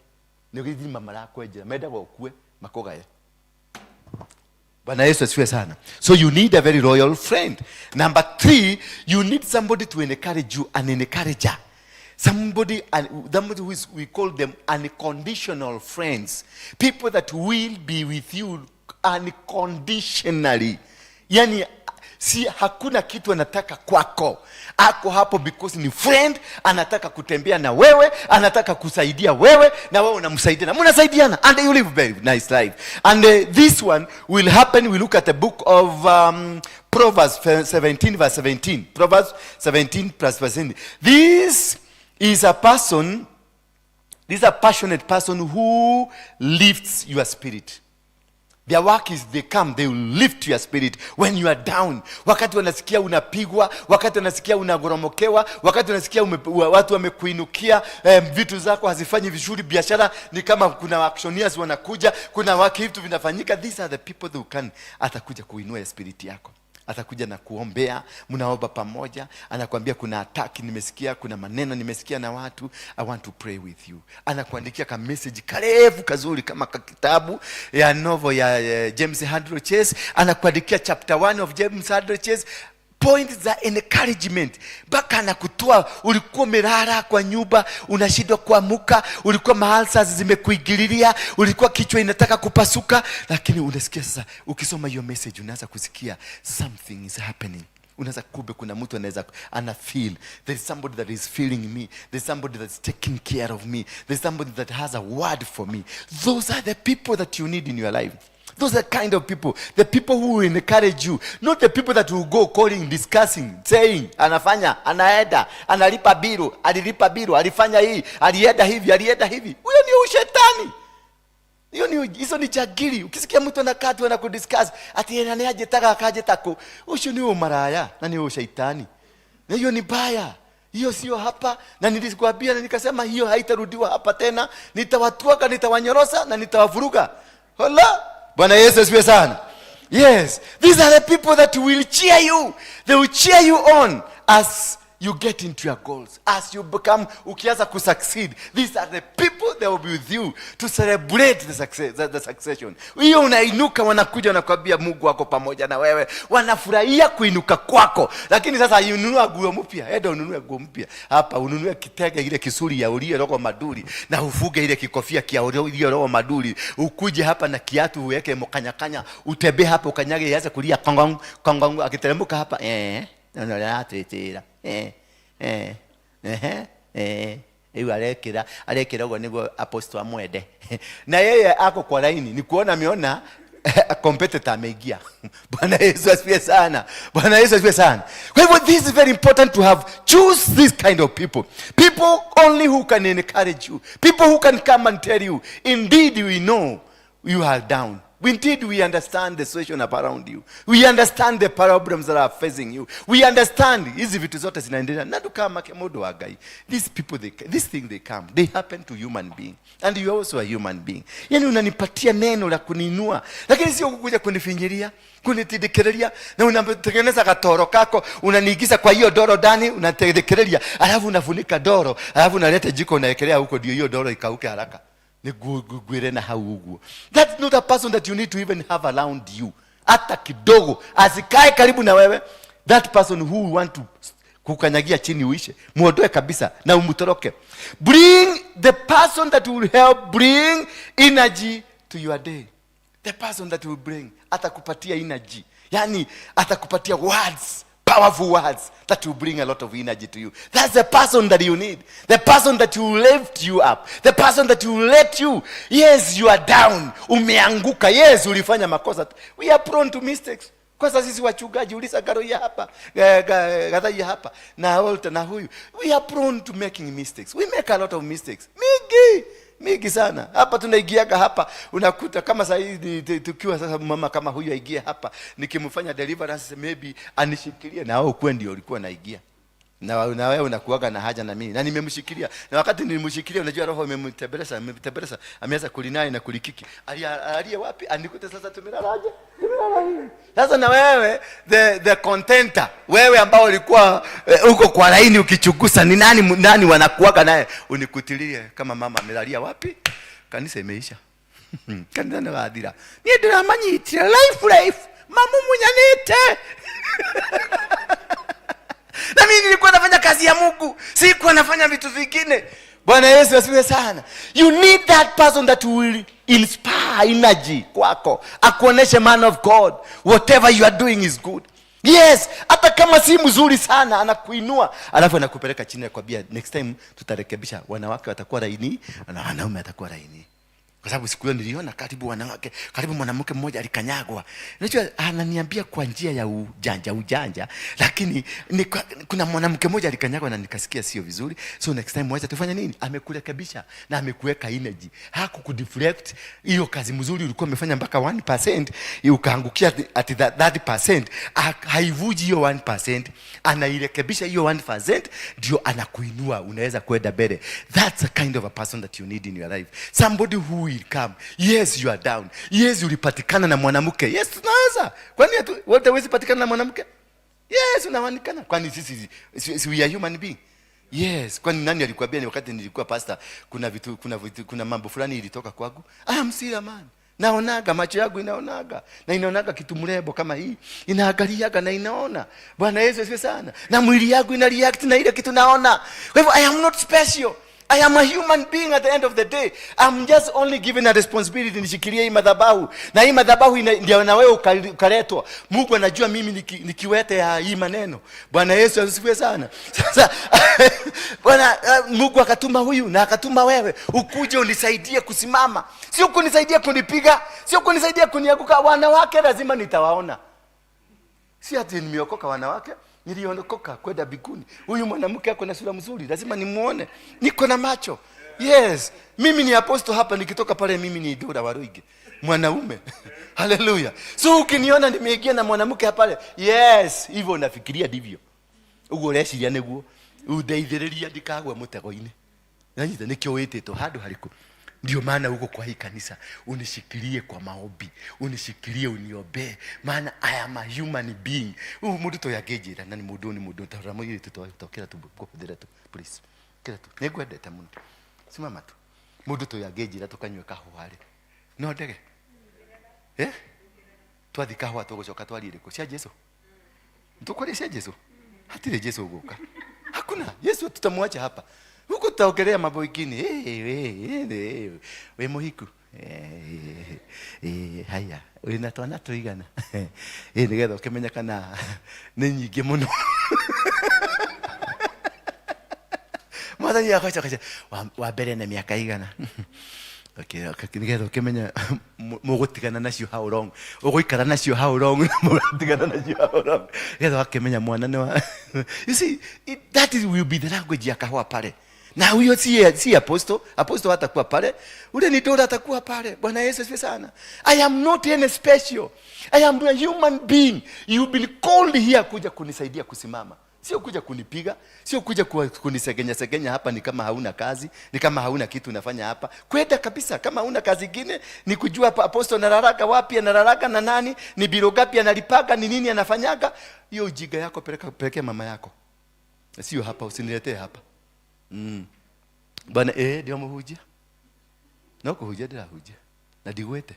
Speaker 3: Nigidi mama lako eje meda gokue makogaye. Bwana Yesu asifiwe sana. So you need a very loyal friend. Number 3, you need somebody to encourage you, an encourager. Somebody who is, we call them unconditional friends. People that will be with you unconditionally. Yani si hakuna kitu anataka kwako. Ako hapo because ni friend, anataka kutembea na wewe, anataka kusaidia wewe, na wewe unamsaidia. Mnasaidiana and you live very nice life. And this one will happen. We look at the book of Proverbs 17 verse 17. Proverbs 17 plus verse 17. This is a passionate person who lifts your spirit. Their work is they come, they will lift your spirit when you are down. Wakati wanasikia unapigwa, wakati wanasikia unagoromokewa, wakati wanasikia watu wamekuinukia, vitu zako hazifanyi vizuri, biashara ni kama kuna actioneers wanakuja, kuna vitu vinafanyika. These are the people who can atakuja kuinua spirit yako. Atakuja na kuombea, mnaomba pamoja, anakuambia kuna attack nimesikia, kuna maneno nimesikia na watu, I want to pray with you. Anakuandikia ka message karefu kazuri kama kitabu ya novel ya James Hadley Chase, anakuandikia chapter 1 of James Hadley Chase, point za encouragement. Baka anakutoa, ulikuwa umelala kwa nyumba, unashindwa kuamka, ulikuwa mahalsa zimekuingililia, ulikuwa kichwa inataka kupasuka, lakini unasikia sasa ukisoma hiyo message unaanza kusikia something is happening. Unaanza kumbe kuna mtu anaweza ana feel there is somebody that is feeling me, there is somebody that is taking care of me, there is somebody that has a word for me. Those are the people that you need in your life. Those are the kind of people, the people who will encourage you, not the people that will go calling, discussing, saying, anafanya, anaenda, analipa biru, alilipa biru, alifanya hii, alienda hivi. Huyo ni ushetani. Hizo ni jagiri. Ukisikia mtu anakaa tu na kudiscuss, ati nani aje taka akaje tako, usho ni umaraya, na ni ushetani. Na hiyo ni baya. Hiyo sio hapa, na nilikwambia na nikasema hiyo haitarudiwa hapa tena. Nitawatuaka, nitawanyorosa na nitawavuruga. Hola. Bwana Yesu asifiwe sana. Yes, these are the people that will cheer you. They will cheer you on as you get into your goals, as you become, ukianza kusucceed. These are the people that will be with you to celebrate the succession. Hiyo unainuka, wanakuja wanakuambia Mungu wako pamoja na wewe, wanafurahia kuinuka kwako. Lakini sasa ununua nguo mpya, enda ununue nguo mpya. Hapa ununue kitege ile kisuri ya ulie roho maduri, na ufuge ile kikofia kia ulie roho maduri. Ukuje hapa na kiatu uweke mkanyakanya, utembee hapa ukanyage yaanze kulia kongong akiteremka hapa Ewa alekira ugo niguo apostle amwende. Na yeye ako kwa laini, ni kuona ameona competitor ameingia. Bwana Yesu asifiwe sana. Bwana Yesu asifiwe sana. Kwa hivyo this is very important to have. Choose this kind of people. People only who can encourage you. People who can come and tell you, indeed we know you are down. Indeed, we understand the situation around you. We understand the problems that are facing you. We understand hizi vitu zote zinaendelea. Nadu kama kemodo wagai. These people, this thing they come. They happen to human being. And you are also a human being. Yani unanipatia neno la kuninua. Lakini sio kukuja kunifinyiria, kunitidikirelia, na unatengeneza katoro kako, unaniigiza kwa hiyo doro ndani, unatidikirelia. Alafu unafunika doro, alafu unaleta jiko unaekelea huko ndio hiyo doro ikauke haraka. That's not a person that you need to even have around you. Hata kidogo asikae karibu na wewe. That person who want to kukanyagia chini uishe, muondoe kabisa na umutoroke. Bring the person that will help bring energy to your day. The person that will bring, atakupatia energy. Yani atakupatia words, powerful words that will bring a lot of energy to you. That's the person that you need. The person that will lift you up. The person that will let you. Yes, you are down. Umeanguka. Yes, ulifanya makosa. We are prone to mistakes. Kwa sasa sisi wachungaji ulisa garo ya hapa, gada ya hapa, na alta na huyu. We are prone to making mistakes. We make a lot of mistakes. Mingi sana. Hapa tunaigiaga hapa, unakuta kama sasa hivi tukiwa sasa mama kama huyu aigie hapa, nikimfanya deliverance maybe anishikilie, na wewe kweli ndio ulikuwa naigia. Na wewe unakuaga na haja na mimi. Na nimemshikilia. Na wakati nilimshikilia, unajua roho imemtebeleza, ameanza kulinai na kulikiki. Alie wapi? Anikute sasa tumelalaje? Sasa na wewe the contenter, wewe ambao ulikuwa uko kwa laini ukichugusa ni nani wanakuaga naye, unikutilie kama mama amelalia wapi? kanisa imeisha. Kanisa na gadira. Ni ndira manyitira life. Mamu munyanite. Na mimi nilikuwa nafanya kazi ya Mungu. Sikuwa nafanya vitu vingine. Bwana Yesu asifiwe sana. You need that person that will inspire energy kwako. Akuoneshe man of God. Whatever you are doing is good. Yes, hata kama si mzuri sana anakuinua, alafu anakupeleka chini na kwambia next time tutarekebisha, wanawake watakuwa laini na wanaume watakuwa laini. Kwa sababu siku hiyo niliona karibu mwanamke mmoja alikanyagwa. Unajua ananiambia kwa njia ya ujanja, lakini kuna mwanamke mmoja alikanyagwa na nikasikia sio vizuri. So next time wacha tufanye nini? Amekurekebisha na amekuweka energy. Hakukudeflect hiyo kazi mzuri ulikuwa umefanya mpaka 1%, ukaangukia at 30%. Haivuji hiyo 1%, anairekebisha hiyo 1%, ndio anakuinua, unaweza kwenda mbele. That's a kind of a person that you need in your life. Somebody who will come. Yes, you are down. Yes, ulipatikana na mwanamke. Yes, tunaweza. Kwani wote hawezi patikana na mwanamke? Yes, unawanikana. Kwani sisi we are human being. Yes, kwani nani alikwambia ni wakati nilikuwa pastor kuna mambo fulani ilitoka kwangu? I'm still a man. Naonaga, macho yangu inaonaga. Na inaonaga kitu mrembo kama hii. Inaangaliaga na inaona. Bwana Yesu asifiwe sana. Na mwili yangu ina react na ile kitu naona. Kwa hivyo I am not special. I am a human being at the end of the day. I'm just only given a responsibility nishikilie hii madhabahu. Na hii madhabahu ndio na wewe ukaletwa. Mungu anajua mimi nikiwete ya hii maneno. Bwana Yesu asifiwe sana. Sasa Bwana Mungu akatuma huyu na akatuma wewe ukuje unisaidie kusimama. Sio kunisaidia kunipiga, sio kunisaidia kunianguka. Wanawake lazima nitawaona. Si ati nimeokoka wanawake. Niliondoka kwenda biguni. Huyu mwanamke ako na sura mzuri, lazima nimuone. Niko na macho. Yes, mimi ni apostle hapa, nikitoka pale mimi ni Ndura Waruinge. Mwanaume. Hallelujah. So ukiniona nimeingia na mwanamke hapa pale, yes, hivyo unafikiria ndivyo. Ugoreshiria neguo. Udeithiriria ndikagwa mutego-ini. Nanyita nikyo wetito hadu hariku. Ndio maana uko kwa hii kanisa, unishikilie kwa maombi, unishikilie uniobe, maana I am a human being. Mundu to yagejira na ni mundu taramo yiri tutokera tu kopedera tu please. Kira tu negwendete mundu. Simama tu. Mundu to yagejira tukanywe kahwari. No ndege. Twathi kahwa tugocoka twalire ko cia Yesu. Tukore cia Yesu. Hatire Yesu ugoka. Hakuna. Yesu tutamwacha hapa. Huko tutaongelea mambo mengine. We muhiku. Haya. Wina twana tuigana. Nigetha ukimenya kana ni nyingi muno. Mwathani akacha wa mbere na miaka igana. Okay, nigetha ukimenya mugutigana nacio how long. Uguikara nacio how long, mugutigana nacio how long. Nigetha ukimenya mwana ni wa. You see, that will be the language ya kahwa pale. Na huyo si apostle hatakuwa pale. Ule ni Ndura atakuwa pale. Bwana Yesu asifiwe sana. I am not any special. I am a human being. You've been called here kuja kunisaidia kusimama. Sio kuja kunipiga, sio kuja kunisegenya hapa ni kama hauna kazi, ni kama hauna kitu unafanya hapa. Kwenda kabisa kama hauna kazi nyingine, ni kujua apostle analalaka wapi, analalaka na nani, ni biro gapi analipaga, ni nini anafanyaga. Hiyo ujinga yako pelekea mama yako. Sio hapa, usiniletee hapa. Bwana ndio muhujia. Na kuhujia ndio hujia. Na digwete.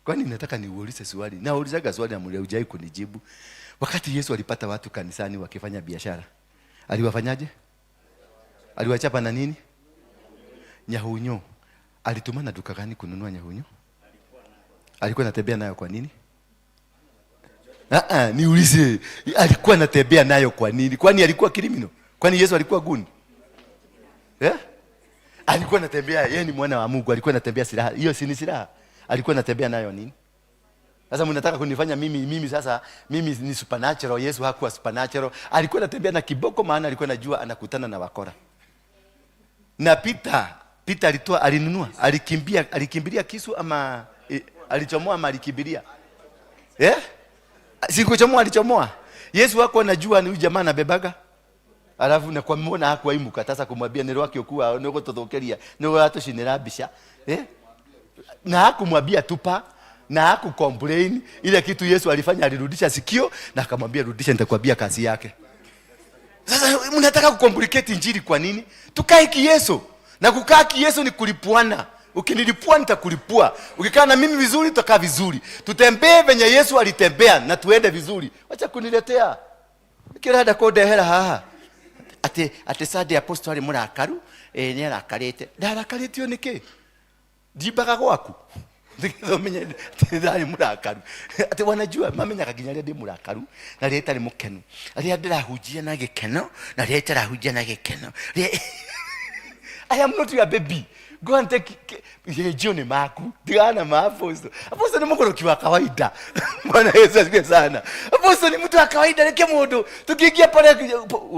Speaker 3: Kwani nataka niulize swali. Na uulizaga swali na mlio hujai kunijibu. Wakati Yesu alipata watu kanisani wakifanya biashara, aliwafanyaje? Aliwachapa na nini? Nyahunyo. Alituma na duka gani kununua nyahunyo? Alikuwa anatembea nayo kwa nini? Niulize, alikuwa anatembea nayo kwa nini? Kwani alikuwa criminal? Kwani Yesu alikuwa guni? Alikuwa anatembea, yeye ni mwana wa Mungu, alikuwa anatembea silaha. Hiyo si ni silaha. Alikuwa anatembea nayo nini? Sasa mnataka kunifanya mimi sasa mimi ni supernatural. Yesu hakuwa supernatural. Alikuwa anatembea na kiboko, maana alikuwa anajua anakutana na wakora. Na Peter alinunua, alikimbilia kisu ama alichomoa ama alikimbilia? Sikuchomoa, alichomoa. Yesu hakuwa anajua ni huyu jamaa anabebaga. Alafu na kwa muona hakuwa imuka sasa kumwambia nero wake okuwa niko tuthokeria nero atushinira bisha. Na hakumwambia tupa. Na haku complain ile kitu Yesu alifanya, alirudisha sikio na akamwambia rudisha, nitakwambia kazi yake. Sasa mnataka kucomplicate injili kwa nini? Tukae Yesu. Na kukaa Yesu ni kulipuana. Ukinilipua nitakulipua. Ukikaa na mimi vizuri tutakaa vizuri. Tutembee venye Yesu alitembea na tuende vizuri. Wacha kuniletea. Kirada kode hera haha. Ate sade apostoli murakaru ni arakarete. Ndarakarete niki? Dibaga gwaku. Ndimenye ndari murakaru. Ate wanajua mamenya kaginyaria ndi murakaru na reta ni mukenu. Ari ndirahujia na gikeno na reta rahujia na gikeno. I am not your baby. Go and take John Maku. Diana maaposto. Aposto ni mukoroki wa kawaida. Bwana Yesu asifiwe sana. Aposto ni mtu wa kawaida leke modo. Tukiingia pale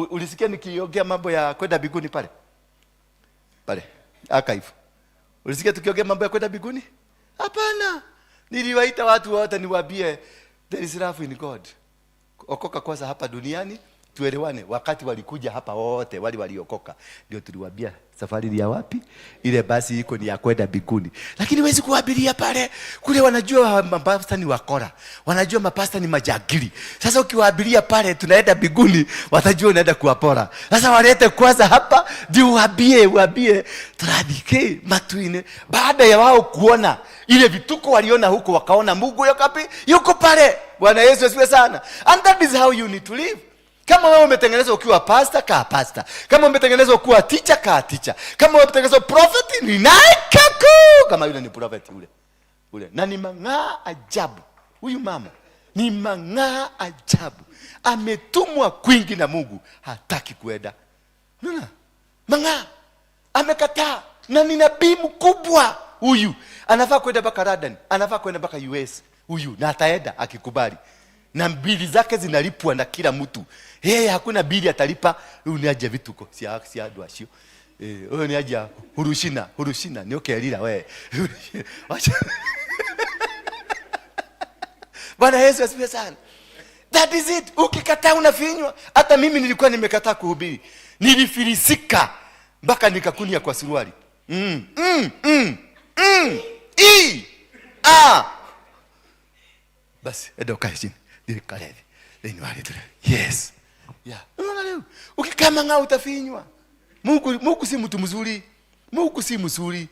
Speaker 3: ulisikia nikiongea mambo ya kwenda biguni pale. Pale. Archive. Ulisikia tukiongea mambo ya kwenda biguni? Hapana. Niliwaita watu wote niwaambie there is love in God. Okoka kwanza hapa duniani. Tuelewane, wakati walikuja hapa wote waliokoka ndio tuliwaambia safari ya wapi ile basi iko ni ya kwenda biguni. Lakini wezi kuwabiria pale kule wanajua mapasta ni wakora, wanajua mapasta ni majagiri. Sasa ukiwabiria pale tunaenda biguni watajua unaenda kuwapora. Sasa walete kwanza hapa ndio waambie turadike matuine. Baada ya wao kuona ile vituko waliona huko wakaona Mungu yuko pale. Bwana Yesu asifiwe sana. And that is how you need to live. Kama wewe umetengenezwa ukiwa pastor, kaa pastor. Kama umetengenezwa kuwa teacher, kaa teacher. Kama umetengenezwa prophet, ni naye kaku. Kama yule ni prophet ule. Na ni mang'aa ajabu. Huyu mama ni mang'aa ajabu. Ametumwa kwingi na Mungu, hataki kwenda. Unaona? Mang'aa amekataa. Na ni nabii mkubwa huyu. Anafaa kwenda mpaka London, anafaa kwenda mpaka US huyu, na ataenda akikubali. Na bili zake zinalipwa na kila mtu. Hakuna bili atalipa. Huyu ni aje vituko. Si adwa shio. Huyu ni aje hurushina. Ni okelila wewe. Bwana Yesu asifiwe sana. That is it. Ukikataa unafinywa. Hata mimi nilikuwa nimekataa kuhubiri. Nilifilisika mpaka nikakunia kwa suruali. Basi edo kae chini. Yes. Yeah. Ukikama ngao utafinywa. Mungu si mtu mzuri. Mungu si mzuri.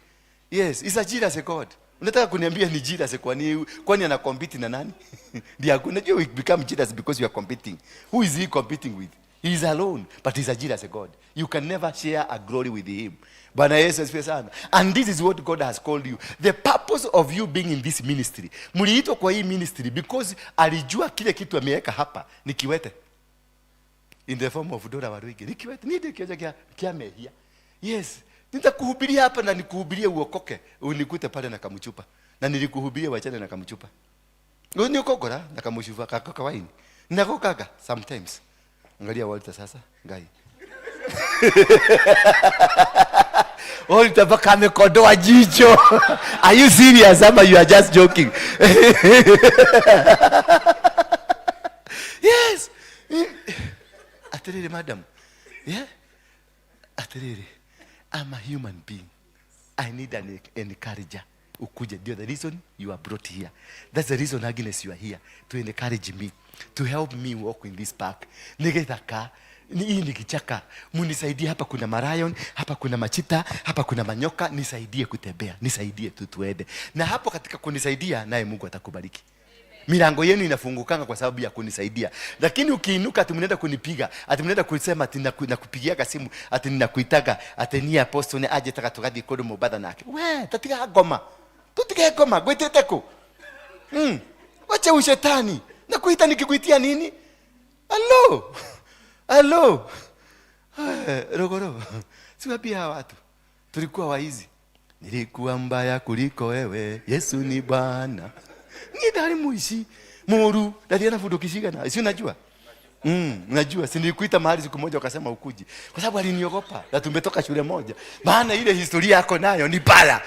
Speaker 3: Yes, is a jealous God. Unataka kuniambia ni jealous kwani ana compete na nani? Ndio unajua you become jealous because you are competing. Who is he competing with? He is alone, but he is a jealous God. You can never share a glory with him. Bwana Yesu asifiwe sana. And this is what God has called you. The purpose of you being in this ministry. Mliitwa kwa hii ministry because alijua kile kitu ameweka hapa ni kiwete. In the form of Ndura Waruinge. Ni kiwete. Ni ndio kia mehia. Yes. Nitakuhubiria hapa na nikuhubirie uokoke. Unikute pale na kamchupa. Na nilikuhubiria wachane na kamchupa. Ni ukokora na kamushuva kawaini. Nakokaga sometimes. Angalia Walter sasa. Ngai. Tabaka amekodoa jicho. Are you serious ama you are just joking? Yes. Aterere madam. Yeah? Aterere. I'm a human being. I need an encourager. Ukuje. The reason you are brought here. That's the reason, Agnes, you are here. To encourage me. To help me walk in this park. Nigetaka. Hii ni kichaka. Munisaidie hapa kuna marayon, hapa kuna machita, hapa kuna manyoka, nisaidie kutembea, nisaidie tuende. Na hapo katika kunisaidia naye Mungu atakubariki. Milango yenu inafungukanga kwa sababu ya kunisaidia. Lakini ukiinuka ati mnaenda kunipiga, ati mnaenda kusema ati nakupigia simu, ati ninakuitaga, ati ni apostle aje taka tukadi kodo mubada nake. We, tatiga goma. Tutige goma, gweteteko. Wacha ushetani. Nakuita nikikuitia nini? Hello. Rogoro. Siwapia watu. Tulikuwa waizi. Nilikuwa mbaya kuliko wewe. Yesu ni Bwana. Ngidari muishi. Moru. Dadi anafundokishiga na. Si unajua? Unajua. Si nilikuita mahali siku moja ukasema ukuji. Kwa sababu aliniogopa. Na tumetoka shule moja. Maana ile historia yako nayo ni bala.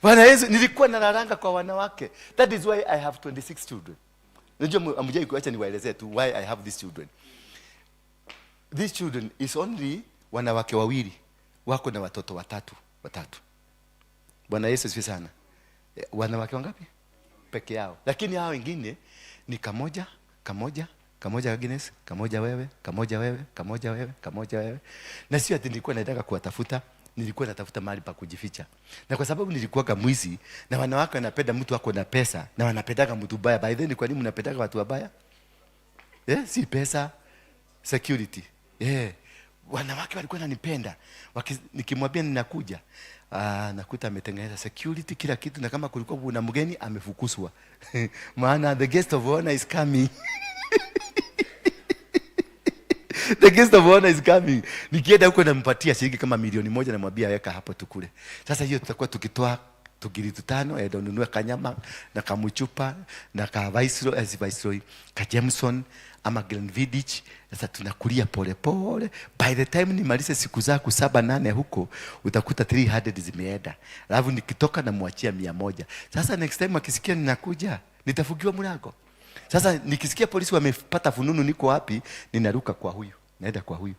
Speaker 3: Bwana Yesu, nilikuwa nalaranga kwa wanawake. That is why I have 26 children. Najua amjai kuacha niwaelezee tu why I have these children. These children is only wanawake wawili wako na watoto watatu. Bwana Yesu asifiwe sana. Wanawake wangapi? Peke yao. Lakini hao wengine ni kamoja kamoja Agnes, kamoja wewe, kamoja wewe, kamoja wewe, kamoja wewe. Na sio ati nilikuwa nataka kuwatafuta, nilikuwa natafuta mahali pa kujificha. Na kwa sababu nilikuwa mwizi na wanawake wanapenda mtu wako na pesa na wanapendanga mtu baya. By then kwa nini mnapendanga watu wabaya? Si pesa, security. Wanawake walikuwa wananipenda. Nikimwambia ninakuja, nakuta ametengeneza security kila kitu, na kama kulikuwa kuna mgeni amefukuswa. Maana the guest of honor is coming. The guest of honor is coming. Nikienda huko nampatia shilingi kama milioni 1 na mwambia weka hapo tukule. Sasa hiyo tutakuwa tukitoa tugiri 5, enda ununue kanyama na kamuchupa na ka Viceroy, ka Jameson ama Glenfiddich. Sasa tunakulia pole pole. By the time nimalize siku zako 7-8 huko, utakuta 300 zimeenda. Alafu nikitoka na muachia 100. Sasa next time akisikia ninakuja, nitafugiwa mlango. Sasa nikisikia polisi wamepata fununu niko wapi, ninaruka kwa huyu, naenda kwa huyu.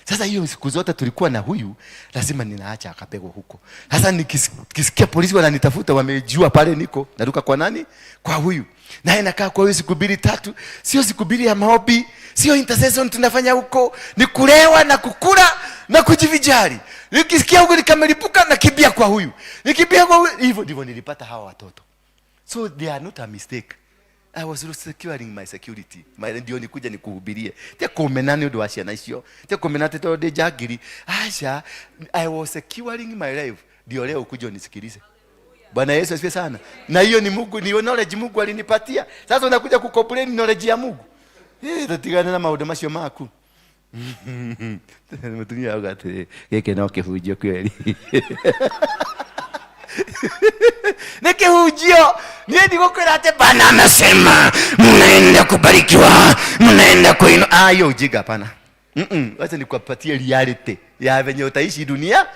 Speaker 3: Sasa hiyo siku zote tulikuwa na huyu, lazima ninaacha akapegwa huko. Sasa nikisikia polisi wananitafuta, wamejua pale niko, naruka kwa nani? Kwa huyu. Naye nakaa kwa huyu siku 2-3, sio siku 2 ya maombi, sio intercession tunafanya huko, ni kulewa na kukula na kujivijari. Nikisikia huko nikamelipuka na kimbia kwa huyu. Nikimbia kwa huyu, hivyo ndivyo nilipata hawa watoto. So they are not a mistake. I was securing my security. Ndio nikuja nikuhubirie. Te komenani ndo asia na isio. Te komenate to de jagiri. Asha, I was securing my life. Ndio leo kuja unisikilize. Bwana Yesu asifiwe sana. Na hiyo ni Mungu, ni knowledge Mungu alinipatia. Sasa unakuja kucomplain knowledge ya Mungu. Tatigana na maodo masio maku. Mtunia agate. Yeke na kifujio kweli. Niki hujio niende kukwenda ate bana amesema mnaenda kubarikiwa, mnaenda kuino. Hiyo ujiga hapana. Wacha nikupatie reality ya venye utaishi dunia.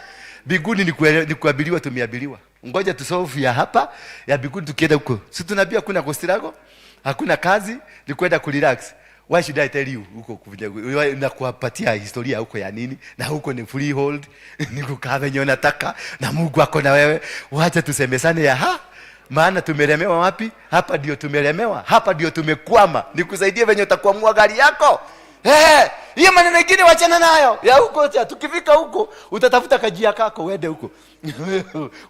Speaker 3: Biguni ni kuabiliwa, tumeabiliwa. Ngoja tusolve ya hapa ya biguni, tukienda huko si tunabia kuna kostirago, hakuna kazi, ni kwenda kurelax. Why should I tell you huko na kuwapatia historia huko ya nini? Na huko ni freehold, ni kukaa venye unataka na Mungu ako na wewe. Wacha tusemesane ya maana tumelemewa wapi? Hapa ndio tumelemewa, hapa ndio tumekwama. Nikusaidie venye utakuamua gari yako. Hiyo maneno mengine wachana nayo. Ya huko tukifika huko utatafuta kajia kako uende huko.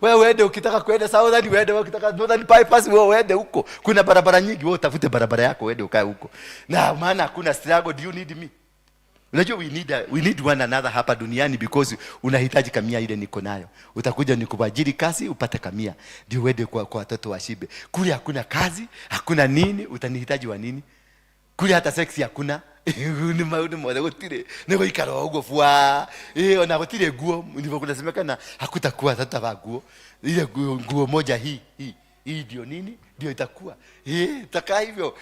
Speaker 3: Wewe uende ukitaka kwenda Southern, uende ukitaka Northern bypass, wewe uende huko. Kuna barabara nyingi, wewe utafute barabara yako uende ukae huko. Na maana hakuna struggle. Do you need me? Unajua we need one another hapa duniani, because unahitaji kamia ile niko nayo. Utakuja nikubajiri kazi upate kamia. Ndio uende kwa watoto washibe. Kule hakuna kazi, hakuna nini, utanihitaji wa nini? Kule hata sex hakuna. Ni maudu mwana gutire nego ikaro ugo fwa ona gutire guo ndivyo kunasemekana hakutakuwa hata vaguo ile nguo moja hii ndio nini ndio itakuwa taka hivyo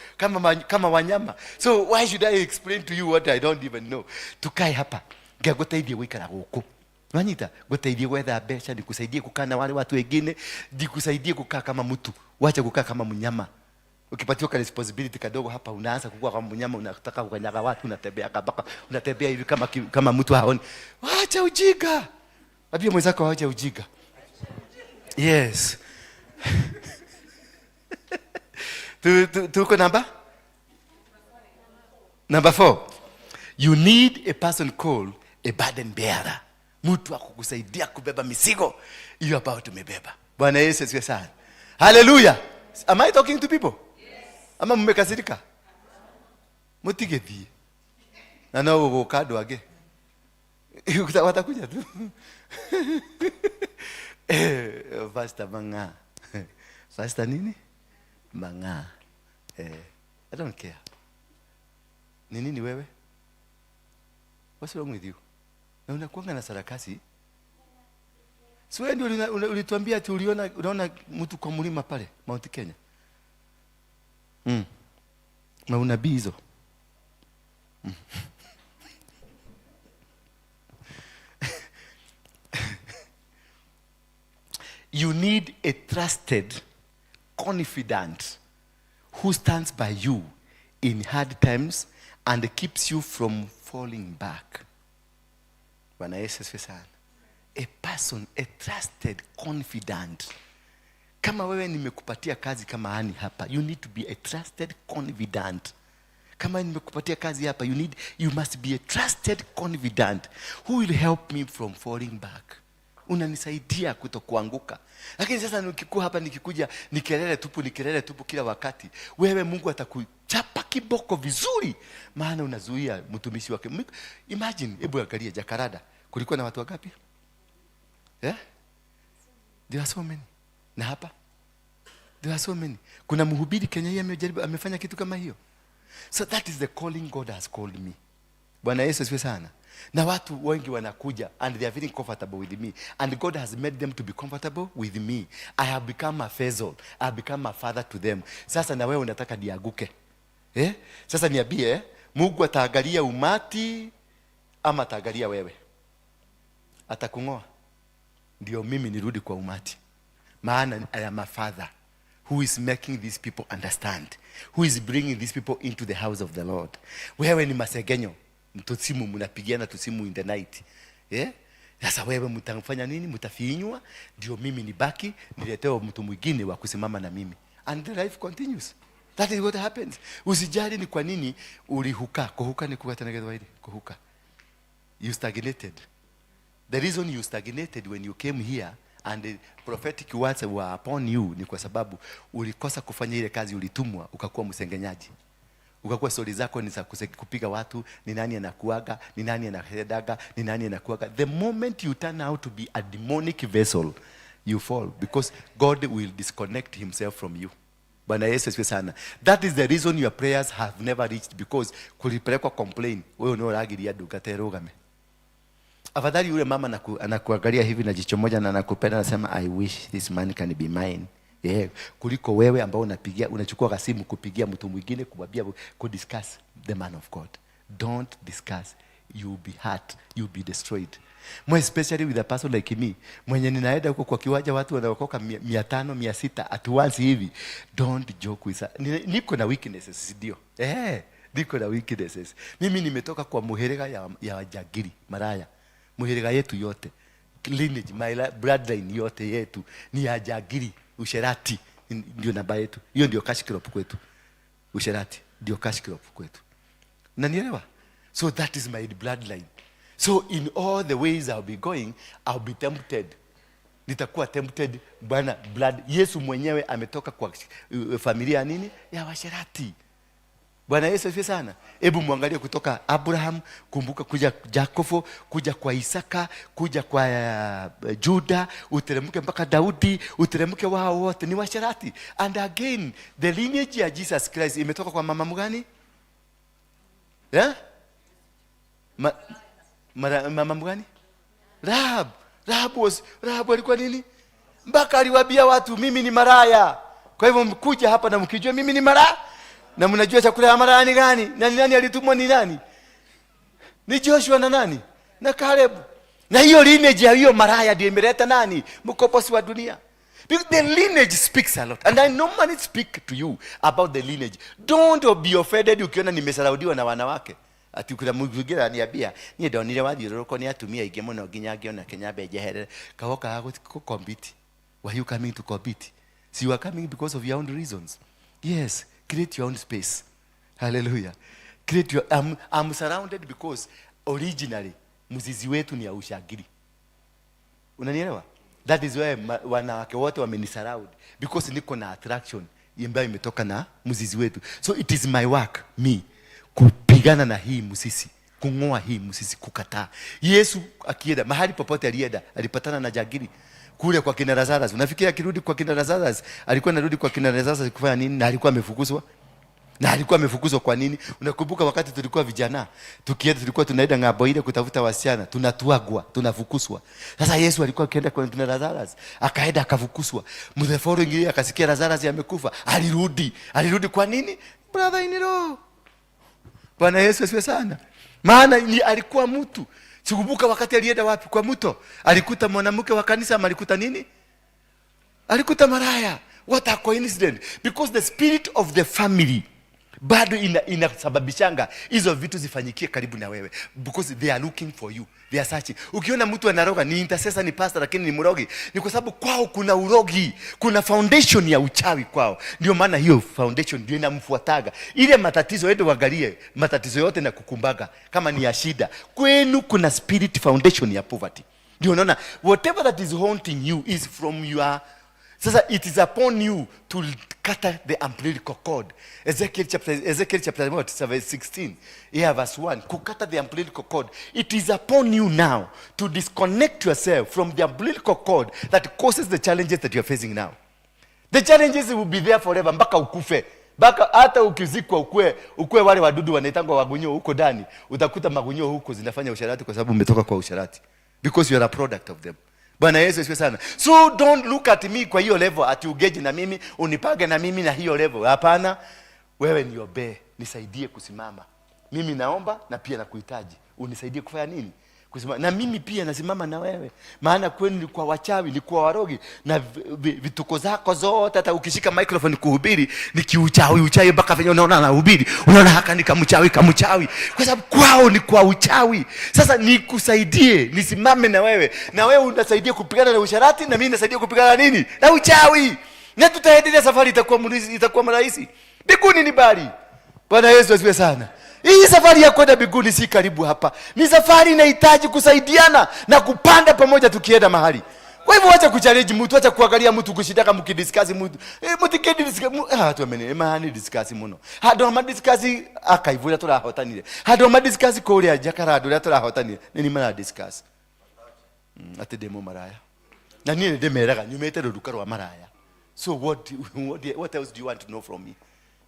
Speaker 3: kama wanyama. So why should I explain to you what I don't even know? Tukae hapa ngagutaithie guikara guku wanyita gutaithie gwetha mbeca, nikusaidie kukaa na wale watu wengine, nikusaidie kukaa kama mtu, wacha kukaa kama mnyama. Ukipatiwa ka responsibility kadogo hapa unaanza kukua kama mnyama, unataka kukanyaga watu, unatembea kabaka, unatembea hivi kama mtu haoni. Acha ujiga. Abia mwenzako acha ujiga. Yes. Tuko number 4. You need a person called a burden bearer. Mtu wa kukusaidia kubeba mizigo hiyo ambayo tumebeba. Bwana Yesu asifiwe sana. Hallelujah. Am I talking to people? Ama mmekasirika? Mutigethie. Na nao ukado age. Watakuja tu. Pastor Manga. Pastor nini? Manga. I don't care. Nini wewe? What's wrong with you? Na unakuanga na sarakasi? Si wewe ndio ulituambia ati unaona mtu kwa mlima pale Mount Kenya. Na unabii hizo. You need a trusted, confident who stands by you in hard times and keeps you from falling back. Bwana Yesu asifiwe sana. A person, a trusted, confident. Kama wewe nimekupatia kazi kama hani hapa, you need to be a trusted, confident. Kama nimekupatia kazi hapa, you must be a trusted confidant who will help me from falling back. Unanisaidia kutokuanguka. Lakini sasa nikikuwa hapa nikikuja nikelele tupu kila wakati, wewe Mungu atakuchapa kiboko vizuri, maana unazuia mtumishi wake. Imagine, hebu angalia Jakarada, kulikuwa na watu wangapi? There are so many. Na hapa there are so many. Kuna mhubiri Kenya hii amefanya kitu kama hiyo. So that is the calling God has called me. Bwana Yesu asifiwe sana. Na watu wengi wanakuja and they are feeling comfortable with me, and God has made them to be comfortable with me. I have become a vessel. I have become a father to them. Sasa na wewe unataka niaguke? Sasa niambie, Mungu ataangalia umati ama ataangalia wewe? Atakung'oa ndio mimi nirudi kwa umati. Maana I am a father who is making these people understand, who is bringing these people into the house of the Lord. Wewe ni masegenyo, mtosimu mnapigiana tusimu in the night. Sasa wewe mtafanya nini? Mtafinywa ndio mimi nibaki niletewe mtu mwingine wa kusimama na mimi, and the life continues. That is what happens. Usijali ni kwa nini ulihuka. Kuhuka ni kukatanageza waidi. Kuhuka, you stagnated. The reason you stagnated when you came here and the prophetic words were upon you ni kwa sababu ulikosa kufanya ile kazi ulitumwa, ukakuwa msengenyaji. Ukakuwa stori zako ni za kupiga watu, ni nani anakuaga, ni nani anahedaga, ni nani anakuaga. The moment you turn out to be a demonic vessel, you fall, because God will disconnect himself from you. Bwana Yesu asifiwe sana. That is the reason your prayers have never reached, because kulipelekwa complain, wewe unaoragiria dukaterogame. Afadhali yule mama anakuangalia hivi na jicho moja na anakupenda, anasema I wish this man can be mine. Kuliko wewe ambao unachukua simu kupigia mtu mwingine kumwambia discuss the man of God. Don't discuss. You'll be hurt, you'll be destroyed. More especially with a person like me, mwenye ninaenda huko kwa kiwanja watu wanaokoka 500 600 at once hivi. Don't joke with that. Niko na weaknesses, ndio. Niko na weaknesses. Mimi nimetoka kwa muherega ya jagiri, maraya. Muherega yetu yote, lineage, my bloodline yote yetu ni ya jagiri, usherati ndio namba yetu. Hiyo ndio cash crop kwetu. Usherati ndio cash crop kwetu. Unanielewa? So that is my bloodline. So in all the ways I'll be going, I'll be tempted. Nitakuwa tempted. Bwana, blood, Yesu mwenyewe ametoka kwa familia nini? Ya washerati. Bwana Yesu asifiwe sana. Hebu muangalie kutoka Abraham, kumbuka kuja Jacob, kuja kwa Isaka, kuja kwa Juda, uteremke mpaka Daudi, uteremke wao wote ni washerati. And again, the lineage ya Jesus Christ imetoka kwa mama mgani? Mama mgani? Rahab. Rahab alikuwa nini? Mpaka aliwaambia watu mimi ni maraya. Kwa hivyo mkuja hapa na mkijua mimi ni maraya. Na mnajua chakula ya maraya ni gani? Nani alitumwa ni nani? Ni Joshua na nani? Na Caleb. Na hiyo lineage ya hiyo maraya ndio imeleta nani? Mkombozi wa dunia. The lineage speaks a lot. And I normally speak to you about the lineage. Don't be offended ukiona nimesaraudiwa na wanawake. Ati kuna mwingine ananiambia, "Ni ndonire wathiũrũrũko ni atumia aingĩ mũno nginya ngĩona Kenyambe njeherere." Kagoka hago compete. Why you coming to compete? So you are coming because of your own reasons. Yes. Create your own space. Hallelujah. Create your I'm surrounded because originally mzizi wetu ni ya ushagiri. Unanielewa? That is why wanawake wote wamenisurround, because niko na attraction ambayo imetoka na mzizi wetu. So it is my work, me, kupigana na hii msisi, kung'oa hii msisi, kukataa. Yesu akienda mahali popote alienda, alipatana na jagiri. Kule kwa kina Lazarus, unafikiria akirudi kwa kina Lazarus, alikuwa anarudi kwa kina Lazarus kufanya nini? Na alikuwa amefukuzwa. Na alikuwa amefukuzwa kwa nini? Unakumbuka wakati tulikuwa vijana, tulikuwa tunaenda ng'ambo ile kutafuta wasichana, tunatuagwa, tunafukuzwa. Sasa Yesu alikuwa akienda kwa kina Lazarus, akaenda akafukuzwa. The following year akasikia Lazarus amekufa, alirudi kwa nini? Brother in law. Bwana Yesu asifiwe sana. Maana alikuwa mtu. Sikumbuka wakati alienda wapi, kwa mto. Alikuta mwanamke wa kanisa, ama alikuta nini? Alikuta maraya. What a coincidence. Because the spirit of the family bado inasababishanga hizo vitu zifanyikie karibu na wewe, because they are looking for you, they are searching. Ukiona mtu anaroga, ni intercessor, ni pastor, lakini ni mrogi, ni kwa sababu kwao kuna urogi, kuna foundation ya uchawi kwao. Ndio maana hiyo foundation ndio inamfuataga. Ile matatizo, ende waangalie matatizo yote na kukumbaga kama ni ya shida, kwenu kuna spirit foundation ya poverty. Ndio unaona whatever that is haunting you is from your. Sasa it is upon you to cut the umbilical cord. Ezekiel chapter 16, verse 1. Kukata the umbilical cord. It is upon you now to disconnect yourself from the umbilical cord that causes the challenges that you are facing now. The challenges will be there forever mpaka ukufe. Baka hata ukizikwa ukue wale wadudu wanaitangwa wagunyo huko ndani, utakuta magunyo huko zinafanya usharati kwa sababu umetoka kwa usharati, because you are a product of them. Bwana Yesu asifiwe sana. So don't look at me kwa hiyo level ati ugeji na mimi, unipage na mimi na hiyo level. Hapana, wewe niombe, nisaidie kusimama. Mimi naomba na pia nakuhitaji. Unisaidie kufanya nini? Kusimama. Na mimi pia nasimama na wewe. Maana kwenu ni kwa wachawi, ni kwa warogi na vituko zako zote. Hata ukishika microphone kuhubiri ni uchawi mpaka venye unaona anahubiri, unaona haka ni kamchawi. Kwa sababu kwao ni kwa uchawi. Sasa nikusaidie, nisimame na wewe. Na wewe unasaidia kupigana na usharati, na mimi nasaidia kupigana nini? Na uchawi. Na tutaendelea, safari itakuwa rahisi. Mbinguni ni bali. Bwana Yesu asifiwe sana. Hii safari ya kwenda mbinguni si karibu hapa. Ni safari inahitaji kusaidiana na kupanda pamoja tukienda mahali. Kwa hivyo acha kuchallenge mtu, acha kuangalia mtu kushitaka mkidiscuss mtu. Discuss muno. Hado ma discuss akaivura turahotanire. Hado ma discuss ko uri ajakarado ria turahotanire. Nini mara discuss? Ate demo maraya. Na nini ndemeraga nyumete ruduka rwa maraya. So what else do you want to know from me?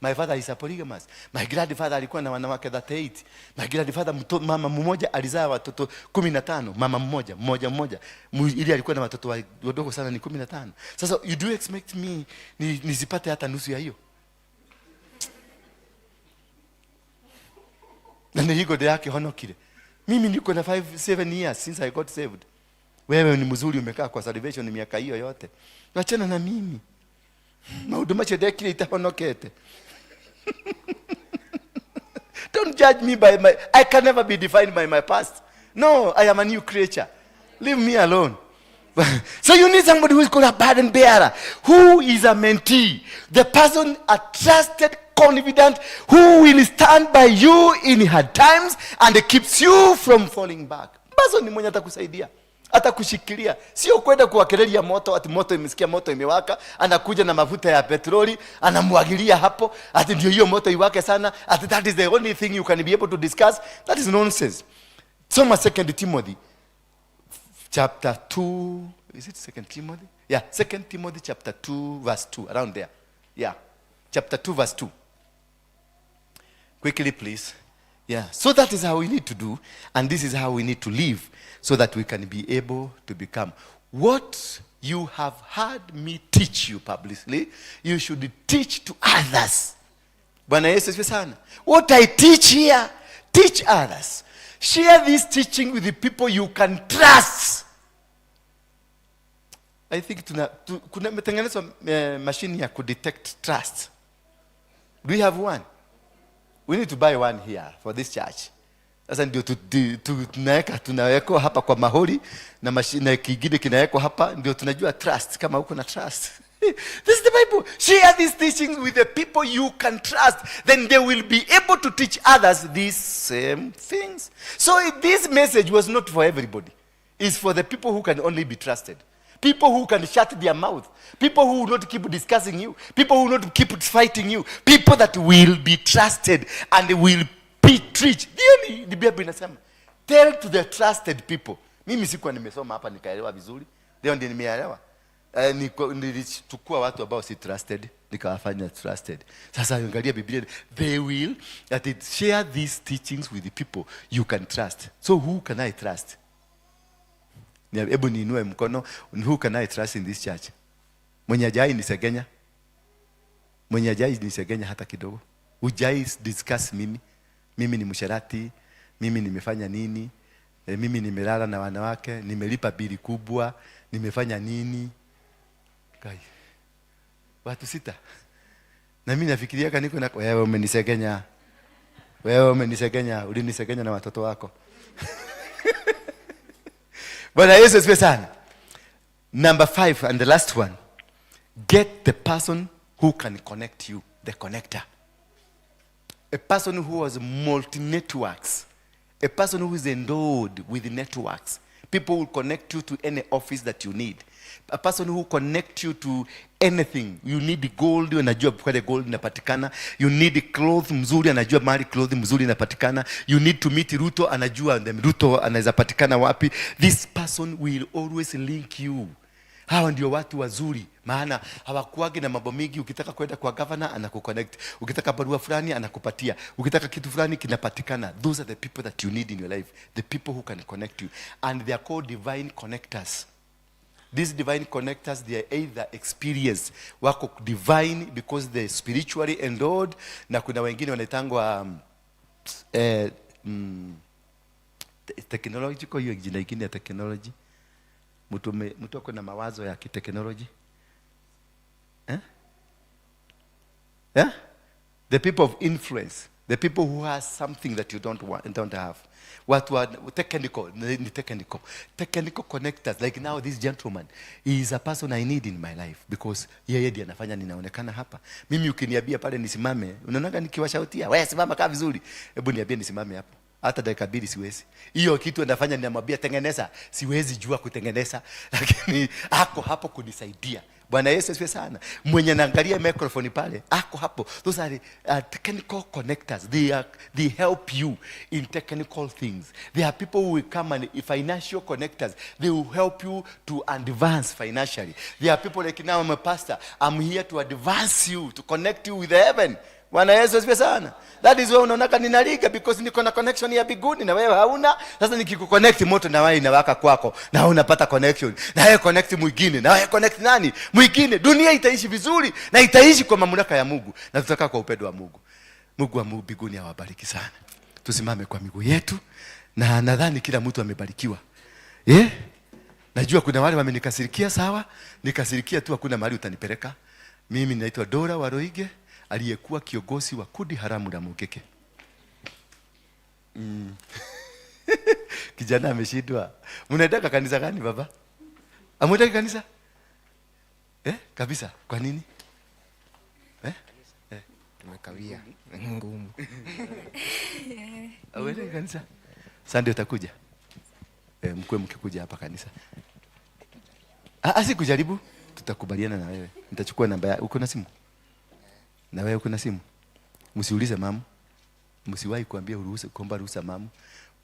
Speaker 3: My father is a polygamous. My grandfather alikuwa na wanawake 38. My grandfather mama mmoja alizaa watoto 15. Mama mmoja. Ili alikuwa na watoto wadogo sana ni 15. Sasa you do expect me nizipate hata nusu ya hiyo? Na higo de yake honokile. Mimi niko na 7 years since I got saved. Wewe ni mzuri, umekaa kwa salvation ni miaka hiyo yote. Achana na mimi. Mauduma chede kile itahonokete. Don't judge me by I can never be defined by my past. No, I am a new creature. Leave me alone. So you need somebody who is called a burden bearer, who is a mentee, the person, a trusted confidant, who will stand by you in hard times and keeps you from falling back. Person ni mwenye atakusaidia, atakushikilia. Sio kwenda kuwakelelea moto, ati moto imesikia moto imewaka, anakuja na mafuta ya petroli, anamwagilia hapo, ati ndio hiyo moto iwake sana, ati that is the only thing you can be able to discuss. That is nonsense. Soma 2 Timothy chapter 2. Is it 2 Timothy? Yeah, 2 Timothy chapter 2 verse 2, around there. Yeah, chapter 2 verse 2. Quickly please. Yeah, so that is how we need to do, and this is how we need to live, so that we can be able to become what you have heard me teach you publicly. You should teach to others. Bwana Yesu asifiwe sana. What I teach here, teach others. Share this teaching with the people you can trust. I think kuna metengenezwa machine ya kudetect trust. Do we have one? We need to buy one here for this church. Sasa ndio tunaweka hapa kwa maholi na mashine kingine kinawekwa hapa, ndio tunajua trust, kama uko na trust. This is the Bible. Share these teachings with the people you can trust. Then they will be able to teach others these same things. So this message was not for everybody. It's for the people who can only be trusted. People who can shut their mouth. People who will not keep discussing you. People who will not keep fighting you. People that will be trusted and will be treated. The Bible inasema, tell to the trusted people. Mimi sikuwa nimesoma hapa nikaelewa vizuri. Leo ndio nimeelewa. Nilichukua watu ambao si trusted nikawafanya trusted. Sasa angalia Biblia, they will that it share these teachings with the people you can trust. So who can I trust? Hebu niinue mkono. Who can I trust in this church? Mwenye hajai nisegenya? Mwenye hajai nisegenya hata kidogo? Hujai discuss mimi? Mimi ni msharati, mimi nimefanya nini? Mimi nimelala na wanawake, nimelipa bili kubwa, nimefanya nini? Kai. Watu 6. Na mimi nafikiria kaniko na wewe umenisegenya. Wewe umenisegenya, ulinisegenya na watoto wako. Bwana Yesu asifiwe sana. Number 5 and the last one. Get the person who can connect you, the connector. A person who has multi-networks. A person who is endowed with networks. People will connect you to any office that you need. A person who connect you to anything. You need gold, anajua pale gold inapatikana. You need clothes mzuri, anajua mahali clothes mzuri inapatikana. You need to meet Ruto, anajua Ruto anaweza patikana wapi. This person will always link you. Hawa ndio watu wazuri, maana hawakuagi na mambo mingi. Ukitaka kwenda kwa governor anakuconnect, ukitaka barua fulani anakupatia, ukitaka kitu fulani kinapatikana. Those are the people that you need in your life, the people who can connect you, and they are called divine connectors. These divine connectors, they are either experienced, wako divine because they are spiritually endowed, na kuna wengine wanaitangwa technological, hiyo jina ingine ya technology. Mtu ako na mawazo ya kiteknoloji. Yeah? The people of influence, the people who has something that you don't have. What were technical connectors. Like now this gentleman, he is a person I need in my life because yeye ndiye anafanya ninaonekana hapa. Mimi ukiniambia pale nisimame, unaona nikiwashautia, wewe simama kaa vizuri. Hebu niambie nisimame hapo. Hata dakika 2 siwezi. Hiyo kitu anafanya ninamwambia tengeneza, siwezi jua kutengeneza, lakini ako hapo kunisaidia. Bwana Yesu asifiwe sana. Mwenye naangalia microphone pale, ako hapo. Those are technical connectors. They help you in technical things. There are people who will come and financial connectors. They will help you to advance financially. There are people like now I'm a pastor. I'm here to advance you, to connect you with heaven. Bwana Yesu asifiwe sana. That is why unaona ninalika because niko na connection ya biguni na wewe hauna. Sasa nikikuconnect moto na wewe inawaka kwako na unapata connection. Na wewe connect mwingine. Na wewe connect nani? Mwingine. Dunia itaishi vizuri na itaishi kwa mamlaka ya Mungu. Na tutakaa kwa upendo wa Mungu. Mungu wa mbinguni awabariki sana. Tusimame kwa miguu yetu na nadhani kila mtu amebarikiwa. Najua kuna wale wamenikasirikia sawa. Nikasirikia tu hakuna mahali utanipeleka. Mimi naitwa Ndura Waruinge, aliyekuwa kiongozi wa kundi haramu la Mugeke. Kijana ameshindwa. Mnaenda kanisa gani baba? Amwenda kanisa? Kabisa. Kwa nini?
Speaker 7: Tumekawia. Ngumu.
Speaker 3: Awende kanisa? Sunday utakuja? Mkwe mkikuja hapa kanisa. Asi kujaribu, tutakubaliana na wewe. Nitachukua namba yako. Uko na simu? Na wewe uko na simu? Msiulize mamu. Msiwahi kuambia kuomba ruhusa mamu.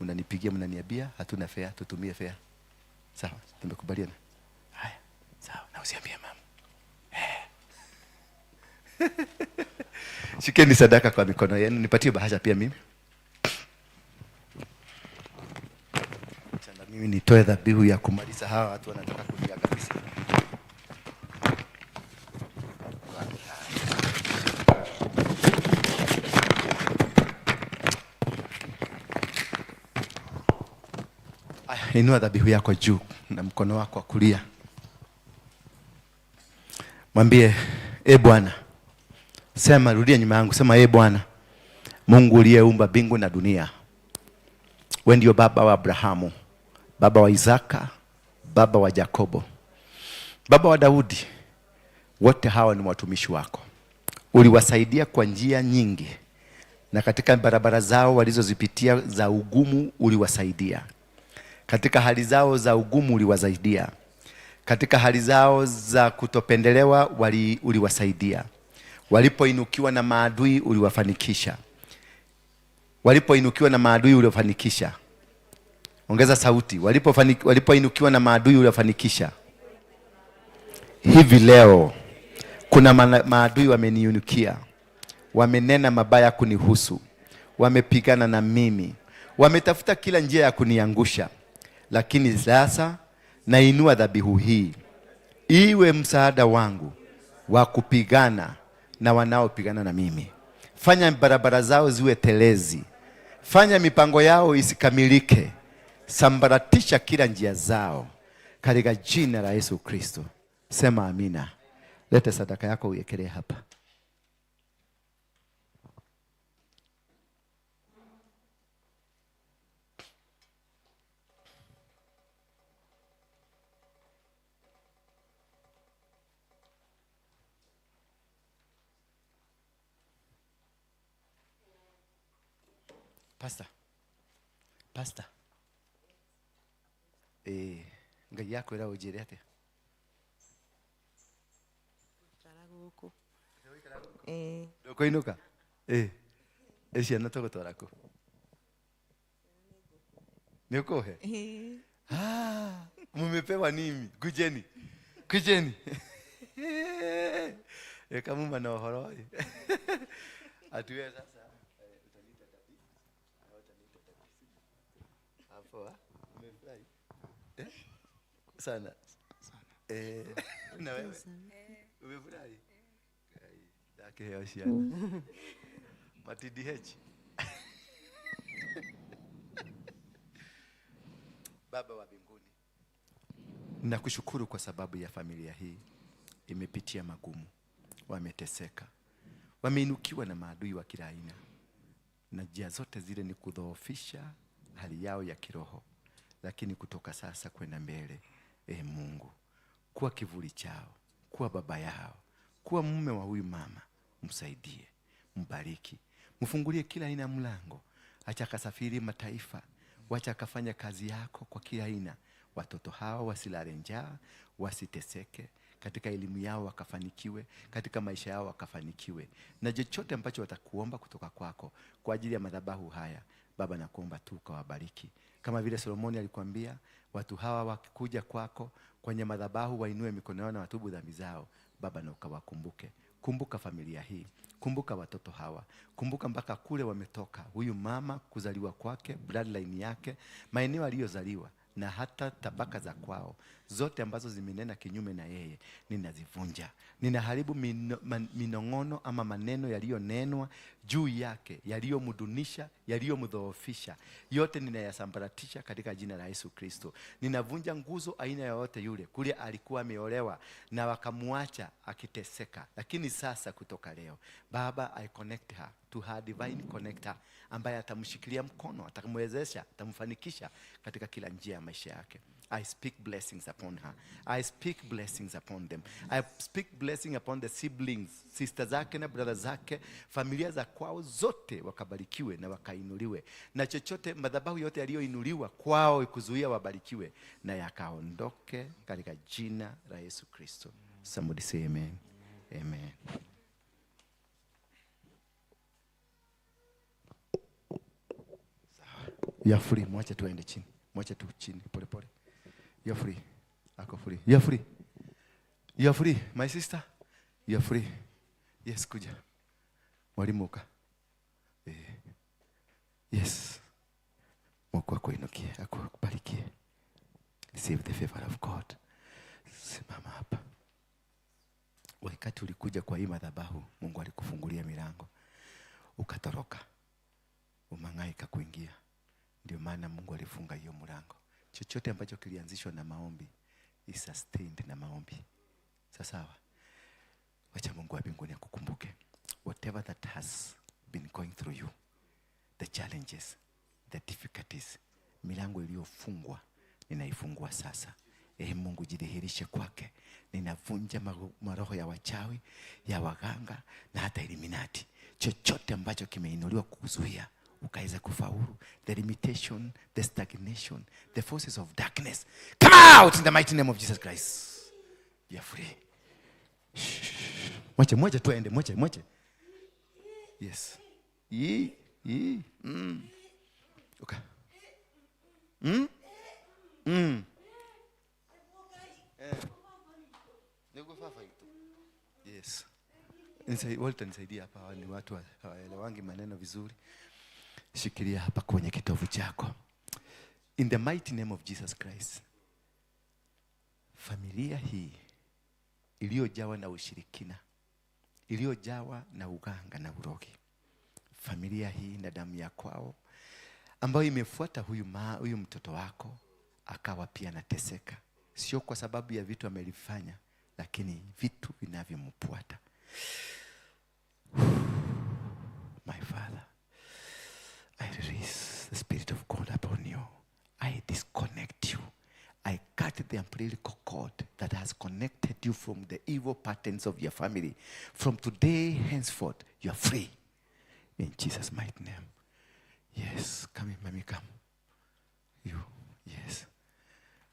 Speaker 3: Mnanipigia mnaniambia hatuna fare, tutumie fare. Sawa, tumekubaliana. Haya, sawa, na usiambie mamu. Shikeni sadaka kwa mikono yenu, nipatie bahasha pia mimi. Chana mimi nitoe dhabihu ya kumaliza hawa watu wanataka kulia kabisa. Inua dhabihu yako juu na mkono wako wa kulia. Mwambie, Bwana. Sema, rudia nyuma yangu. Sema, Bwana, Mungu uliyeumba mbingu na dunia. Wewe ndio baba wa Abrahamu, baba wa Isaka, baba wa Yakobo, baba wa Daudi. Wote hawa ni watumishi wako. Uliwasaidia kwa njia nyingi. Na katika barabara zao walizozipitia za ugumu uliwasaidia. Katika hali zao za ugumu uliwasaidia. Katika hali zao za kutopendelewa uliwasaidia. Walipoinukiwa na maadui uliwafanikisha. Walipoinukiwa na maadui uliwafanikisha. Ongeza sauti. Walipoinukiwa na maadui uliwafanikisha. Hivi leo kuna maadui wameniinukia. Wamenena mabaya kunihusu. Wamepigana na mimi. Wametafuta kila njia ya kuniangusha. Lakini sasa nainua dhabihu hii. Iwe msaada wangu wa kupigana na wanaopigana na mimi. Fanya barabara zao ziwe telezi. Fanya mipango yao isikamilike. Sambaratisha kila njia zao. Katika jina la Yesu Kristo. Sema amina. Leta sadaka yako uiekelee hapa. Pastor. Ngai yako ira ujire atia.
Speaker 8: Taraguku.
Speaker 3: Ndoko inuka. Eci ana tugutwara ku. Ni ukohe? Mumepewa nini? Kujeni. Kama mna uhoro. Atuwe sasa. Utanita tabii. Utanita tabii. Hapo umefurahi? Sana. Na wewe? Umefurahi? Dake yoshia. MTDH. Baba wa mbinguni, nakushukuru kwa sababu ya familia hii. Imepitia magumu, wameteseka, wameinukiwa na maadui wa kila aina, na njia zote zile ni kudhoofisha hali yao ya kiroho. Lakini kutoka sasa kwenda mbele, Mungu, kuwa kivuli chao, kuwa baba yao, kuwa mume wa huyu mama, msaidie, mbariki, mfungulie kila aina mlango, acha kasafiri mataifa, wacha kafanya kazi yako kwa kila aina. Watoto hao wasilale njaa, wasiteseke, katika elimu yao wakafanikiwe, katika maisha yao wakafanikiwe, na chochote ambacho watakuomba kutoka kwako kwa ajili ya madhabahu haya, Baba nakuomba tu kawabariki. Kama vile Solomoni alikwambia, watu hawa wakikuja kwako kwenye madhabahu wainue mikono yao na watubu dhambi zao, Baba na ukawakumbuke. Kumbuka familia hii, kumbuka watoto hawa, kumbuka mpaka kule wametoka, huyu mama kuzaliwa kwake, bloodline yake, maeneo aliyozaliwa, na hata tabaka za kwao zote ambazo zimenena kinyume na yeye, ninazivunja. Ninaharibu minong'ono ama maneno yaliyonenwa juu yake, yaliyomdunisha, yaliyomdhoofisha, yote ninayasambaratisha katika jina la Yesu Kristo. Ninavunja nguzo aina yoyote yule. Kule alikuwa ameolewa na wakamuacha akiteseka, lakini sasa kutoka leo, Baba, I connect her to her divine connector, ambaye atamshikilia mkono, atamwezesha, atamfanikisha katika kila njia ya maisha yake. I speak blessings upon her. I speak blessings upon them. I speak blessing upon the siblings, sisters zake na brothers zake, familia za kwao zote wakabarikiwe na wakainuliwe. Na chochote madhabahu yote yaliyoinuliwa kwao kuzuia wabarikiwe, na yakaondoke katika jina la Yesu Kristo. Somebody say amen. Amen. You're free. Mwache tuende chini. Mwache tu chini pole pole. You're free. Ako free. You're free. You're free. My sister. You're free. Yes, kuja. Mwalimuka. Yes. Mungu akuinukie, akubarikie. Receive the favor of God. Simama hapa. Wakati ulikuja kwa hii madhabahu, Mungu alikufungulia milango. Ukatoroka. Umangaika kuingia. Ndio maana Mungu alifunga hiyo mlango. Chochote ambacho kilianzishwa na maombi is sustained na maombi. Sawa. Wacha Mungu wa mbinguni akukumbuke. Whatever that has been going through you, the challenges, the difficulties, milango iliyofungwa ninaifungua sasa. Mungu jidhihirishe kwake. Ninavunja maroho ya wachawi, ya waganga na hata Illuminati. Chochote ambacho kimeinuliwa kukuzuia ukaweza kufaulu, the limitation, the stagnation, the forces of darkness, come out in the mighty name of Jesus Christ. You are free. Mwache tuende, mwache. Yes. Okay. Yes. Walter nisaidia hapa, ni watu hawaelewangi maneno vizuri. Shikilia hapa kwenye kitovu chako. In the mighty name of Jesus Christ. Familia hii iliyojawa na ushirikina, iliyojawa na uganga na urogi, familia hii na damu ya kwao ambayo imefuata huyu mtoto wako akawa pia anateseka, sio kwa sababu ya vitu amelifanya, lakini vitu vinavyomfuata. My Father, I release the Spirit of God upon you. I disconnect you. I cut the umbilical cord that has connected you from the evil patterns of your family. From today henceforth, you are free. In Jesus' mighty name. Yes, come mami, come. You, yes.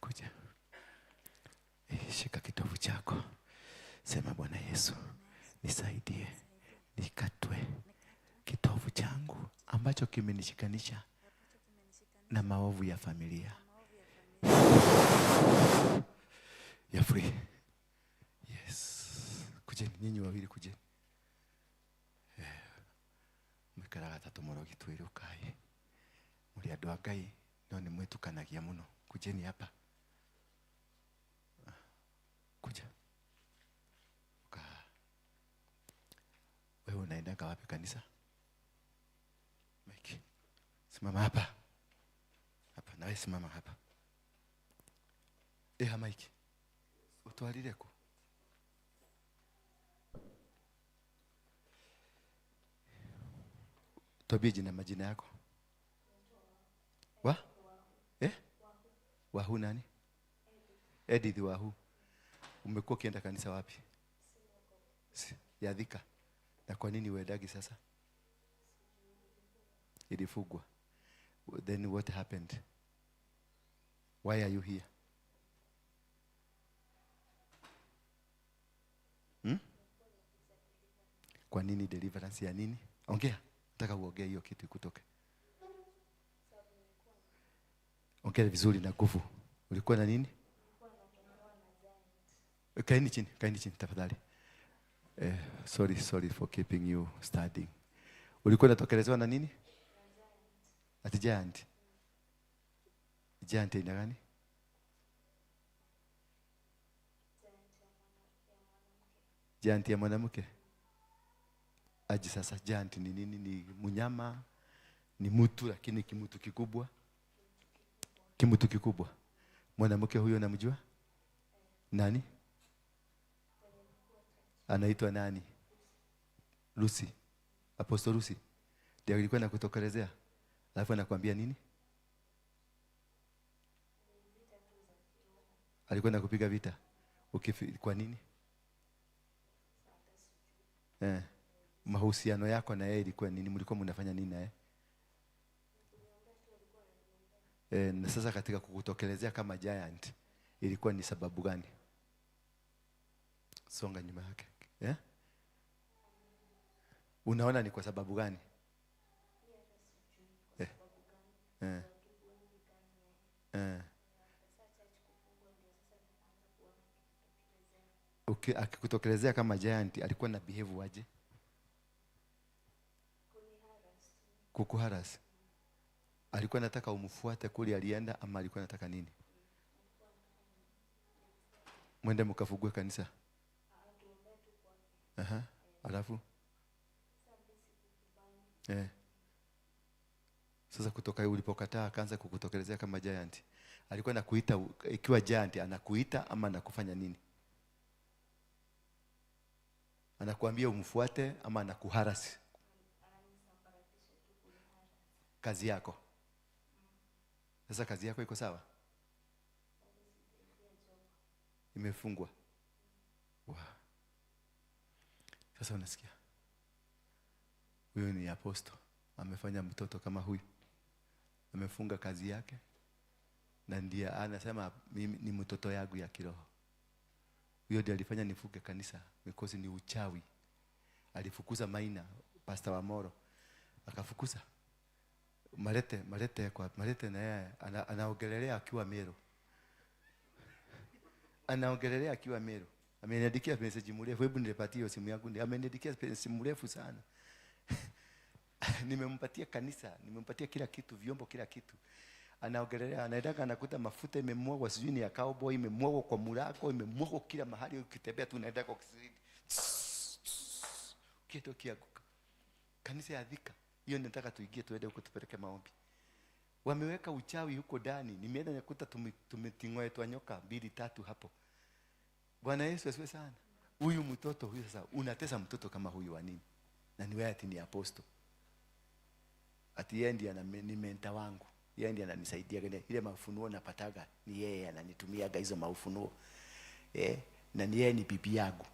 Speaker 3: Kuja. Shika kitovu chako. Sema Bwana Yesu, nisaidie. Nikatwe kitovu changu ambacho kimenishikanisha na maovu ya familia. Ya free. Yes. Kujeni nyinyi wawili kujeni. Mukaraga tatu morogi twirukai. Muri andu a Ngai no ni mwitukanagia muno. Kujeni hapa. Kuja. Wewe unaenda wapi kanisa? Mike. Simama hapa. Hapa na wewe simama hapa. Mike. Utwalire ku. Tobie jina majina yako. Wa? Wahu nani? Edith Wahu. Umekuwa ukienda kanisa wapi? Ya Thika. Na kwa nini uendagi sasa? Ilifugwa. Then what happened? Why are you here? Kwa nini deliverance ya nini? Ongea. Nataka uongee hiyo kitu kutoke. Ongea vizuri na nguvu. Ulikuwa na nini? Kaini chini tafadhali. Sorry for keeping you standing. Ulikuwa unatokelezewa na nini? Ati giant. Giant ina gani? Giant ya mwanamke. Aje sasa giant ni nini? Ni mnyama, ni mtu lakini kimutu kikubwa. Kimutu kikubwa. Mwanamke huyo unamjua? Nani? Anaitwa nani? Lucy. Apostle Lucy. Ndio alikuwa anakutokelezea. Alafu anakuambia nini? Alikuwa anakupiga vita. Kwa nini? Mahusiano yako na yeye ilikuwa nini? Mlikuwa mnafanya nini naye? Na sasa katika kukutokelezea kama giant ilikuwa ni sababu gani? Songa nyuma yake. Unaona ni kwa sababu gani? Okay, akikutokelezea kama giant alikuwa na behave aje? Kukuharas. Alikuwa anataka umfuate kule alienda ama alikuwa anataka nini? Mwende mkafugue kanisa. Alafu sasa kutoka ulipokataa akaanza kukutokelezea kama giant. Alikuwa anakuita ikiwa giant, anakuita ama anakufanya nini? Anakuambia umfuate ama anakuharasi? Kazi yako. Sasa kazi yako iko sawa? Imefungwa. Sasa unasikia? Huyu ni apostle. Amefanya mtoto kama huyu. Amefunga kazi yake. Na ndiye anasema mimi ni mtoto yangu ya kiroho. Huyo ndiye alifanya nifuge kanisa because ni uchawi. Alifukuza Maina, Pastor wa Moro. Akafukuza. Marete na yeye anaongelelea akiwa Meru. Anaongelelea akiwa Meru. Ameniandikia message mrefu, hebu nipatie simu yangu. Ameniandikia message mrefu sana. Nimempatia kanisa, nimempatia kila kitu, vyombo kila kitu. Anaongelelea, anaendanga anakuta mafuta imemwagwa sijui ni ya cowboy, imemwagwa kwa murako, imemwagwa kila mahali ukitembea tu unaenda kwa kisiri. Kitu kiaguka. Kanisa ya Thika. Hiyo nataka tuingie tuende huko tupeleke maombi. Wameweka uchawi huko ndani. Nimeenda nakuta tumetingwa yetu nyoka 2-3 hapo. Bwana Yesu asifiwe sana. Huyu mtoto huyu sasa unatesa mtoto kama huyu wa nini? Na ni wewe ati ni apostle. Ati yeye ndiye ni mentor wangu. Yeye ndiye ananisaidia ile mafunuo napataga. Ni yeye ananitumia hizo mafunuo. Na ni yeye ni bibi yangu.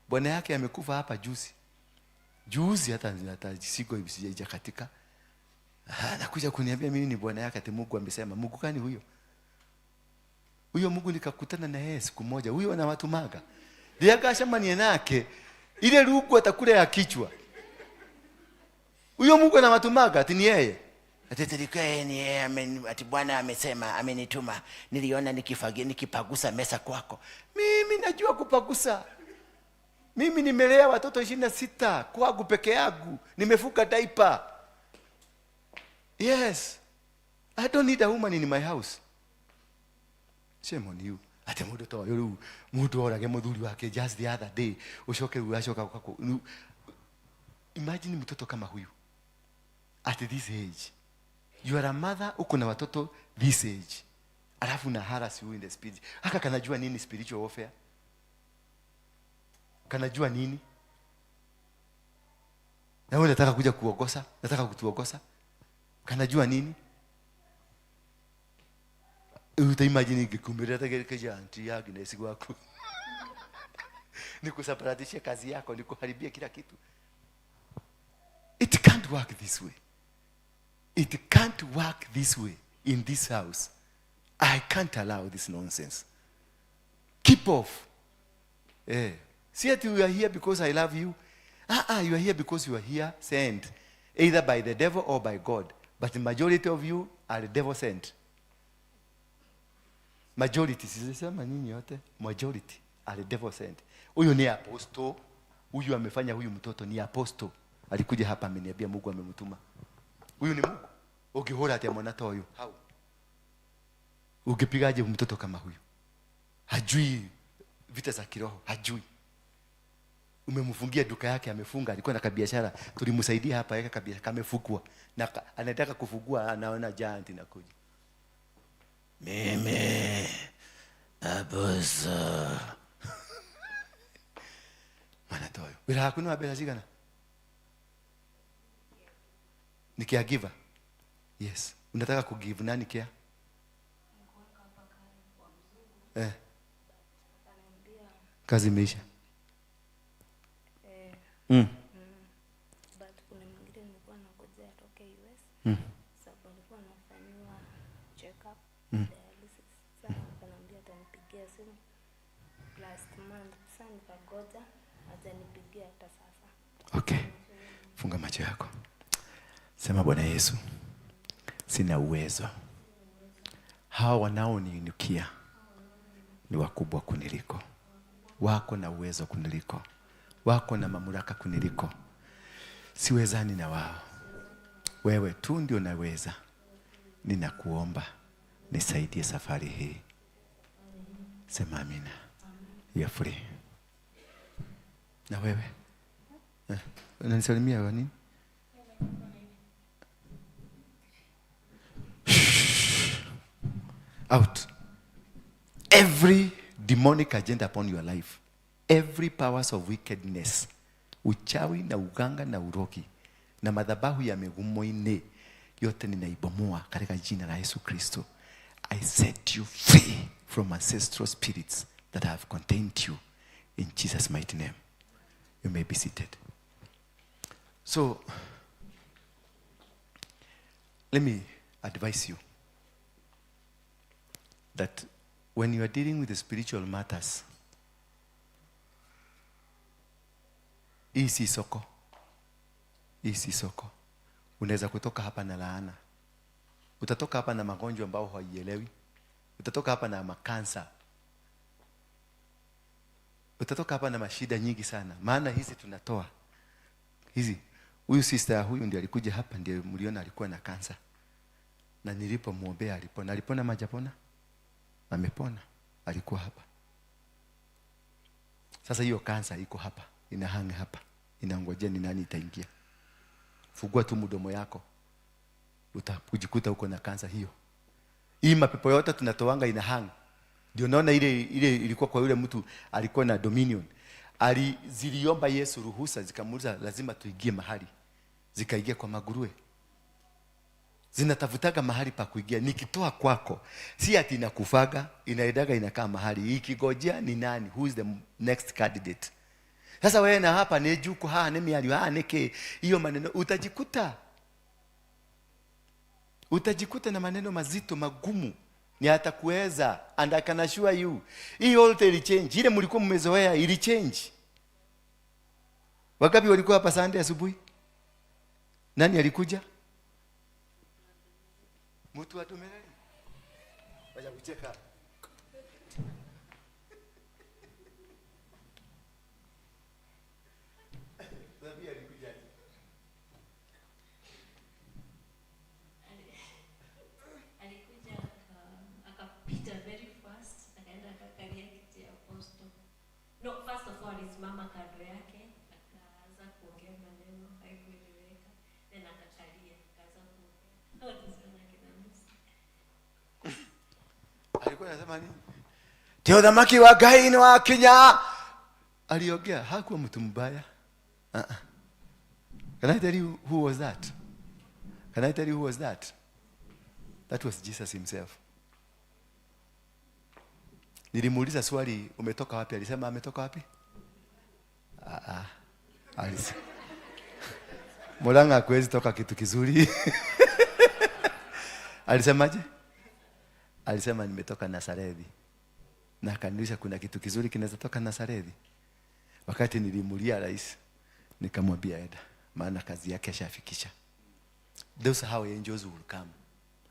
Speaker 3: Bwana yake amekufa hapa juzi hata sigo isije katika Anakuja kuniambia mimi ni bwana yake, ati Mungu amesema. Mungu gani huyo? Huyo Mungu nikakutana na yeye siku moja. Huyo ana watu maga. Ndiye akashamani nake ile lugu atakula ya kichwa. Huyo Mungu ana watu maga, ati ni yeye.
Speaker 2: Ati ni yeye, ati Bwana amesema, amenituma. Niliona nikipagusa mesa kwako.
Speaker 3: Mimi najua kupagusa. Mimi nimelea watoto 26 kwangu peke yangu. Nimefuka diaper. Yes. I don't need a woman in my house. Shame on you. Ate mudu to yuru mudu orage muthuri wake just the other day. Ushoke uashoka kwako. Imagine mtoto kama huyu. At this age. You are a mother, uko na watoto this age. Alafu na harass you in the spirit. Haka kanajua nini spiritual warfare? Kanajua nini? Na wewe unataka kuja kuogosa? Nataka kutuogosa? Kanajua nini? Utaimagine ngikumbira tagereka anti yake na siku yako. Nikusaparatisha kazi yako, nikuharibia kila kitu. It can't work this way. It can't work this way in this house. I can't allow this nonsense. Keep off. See that you are here because I love you. You are here because you are here sent either by the devil or by God. But the majority of you are the devil sent. Majority, sisema nini yote? Majority are the devil sent. Huyu ni apostle. Huyu amefanya huyu mtoto ni apostle. Alikuja hapa ameniambia Mungu amemtuma. Huyu ni Mungu. Ukihora ati mwanata huyu. How? Ukipigaje mtoto kama huyu? Hajui vita za kiroho, hajui. Umemfungia duka yake, amefunga, alikuwa na kabiashara. Tulimsaidia hapa yake kabiashara kamefungwa. Na anataka kufungua, anaona giant inakuja. Meme abuso. Manatoyo. Bila hakuna abela zigana. Ni caregiver. Yes. Unataka kugive nani care? Kazi imeisha.
Speaker 8: But kuna mwingine nilikuwa nangojea atoke US. Sababu alikuwa anafanywa check up, dialysis. Sasa akaniambia atanipigia simu last month. Sasa nikagoja hajanipigia hata sasa.
Speaker 3: Okay. Funga macho yako. Sema Bwana Yesu, sina uwezo. Hawa wanaoniinukia ni wakubwa kuniliko. Wako na uwezo kuniliko. Wako na mamlaka kuniliko. Siwezani na wao. Wewe tu ndio naweza. Ninakuomba nisaidie safari hii. Sema amina. You are free. Na wewe? Unanisalimia wa nini? Out. Every demonic agenda upon your life, every powers of wickedness, uchawi na uganga na uroki na madhabahu ya megumoine, yote ninaibomoa katika jina la Yesu Kristo. I set you free from ancestral spirits that have contained you in Jesus' mighty name. You may be seated. So, let me advise you that when you are dealing with the spiritual matters, isi soko. Unaweza kutoka hapa na laana. Utatoka hapa na magonjwa ambao hauielewi. Utatoka hapa na makansa. Utatoka hapa na mashida nyingi sana. Maana hizi tunatoa. Hizi. Huyu sister huyu ndiye alikuja hapa, ndiye mliona alikuwa na kansa. Na nilipomwombea alipona. Alipona majapona? Amepona. Alikuwa hapa. Sasa hiyo kansa iko hapa. Inahanga hapa. Inangojea ni nani itaingia. Fungua tu mdomo yako. Utajikuta uko na kansa hiyo. Hii mapepo yote tunatoanga inahanga. Ndio naona ile ilikuwa kwa yule mtu alikuwa na dominion. Ziliomba Yesu ruhusa, zikamuuliza lazima tuingie mahali. Zikaingia kwa maguruwe. Zinatafutaga mahali pa kuingia. Nikitoa kwako, si ati inakufaga, inaedaga inakaa mahali. Ikigojea ni nani? Who is the next candidate? Sasa wewe na hapa ni juko nemi alio neke hiyo maneno utajikuta. utajikuta na maneno mazito magumu, ni hatakuweza. And I can assure you, hii yote ili change. Ile mlikuwa mmezoea ili change. Wakapi walikuwa hapa Sunday asubuhi? Nani alikuja? Mtu wa tumelali. Wacha kucheka.
Speaker 9: No, first of all, his mama kando yake akaanza kuongea maneno haikueleweka, then akachalia akaanza kuongea.
Speaker 3: Alikuwa anasema nini? Teo dhamaki wa Ngai ni wa Kenya. Aliongea, hakuwa mtu mbaya. Can I tell you who was that? Can I tell you who was that? That was Jesus himself. Nilimuuliza swali, umetoka wapi? Alisema ametoka wapi? Alisema Mulanga hakuwezi toka kitu kizuri. Alisemaje? Alisema nimetoka Nazareti. Na akaniuliza kuna kitu kizuri kinaweza toka Nazareti. Wakati nilimulia rais, nikamwambia eda, maana kazi yake ashafikisha. Those how angels will come.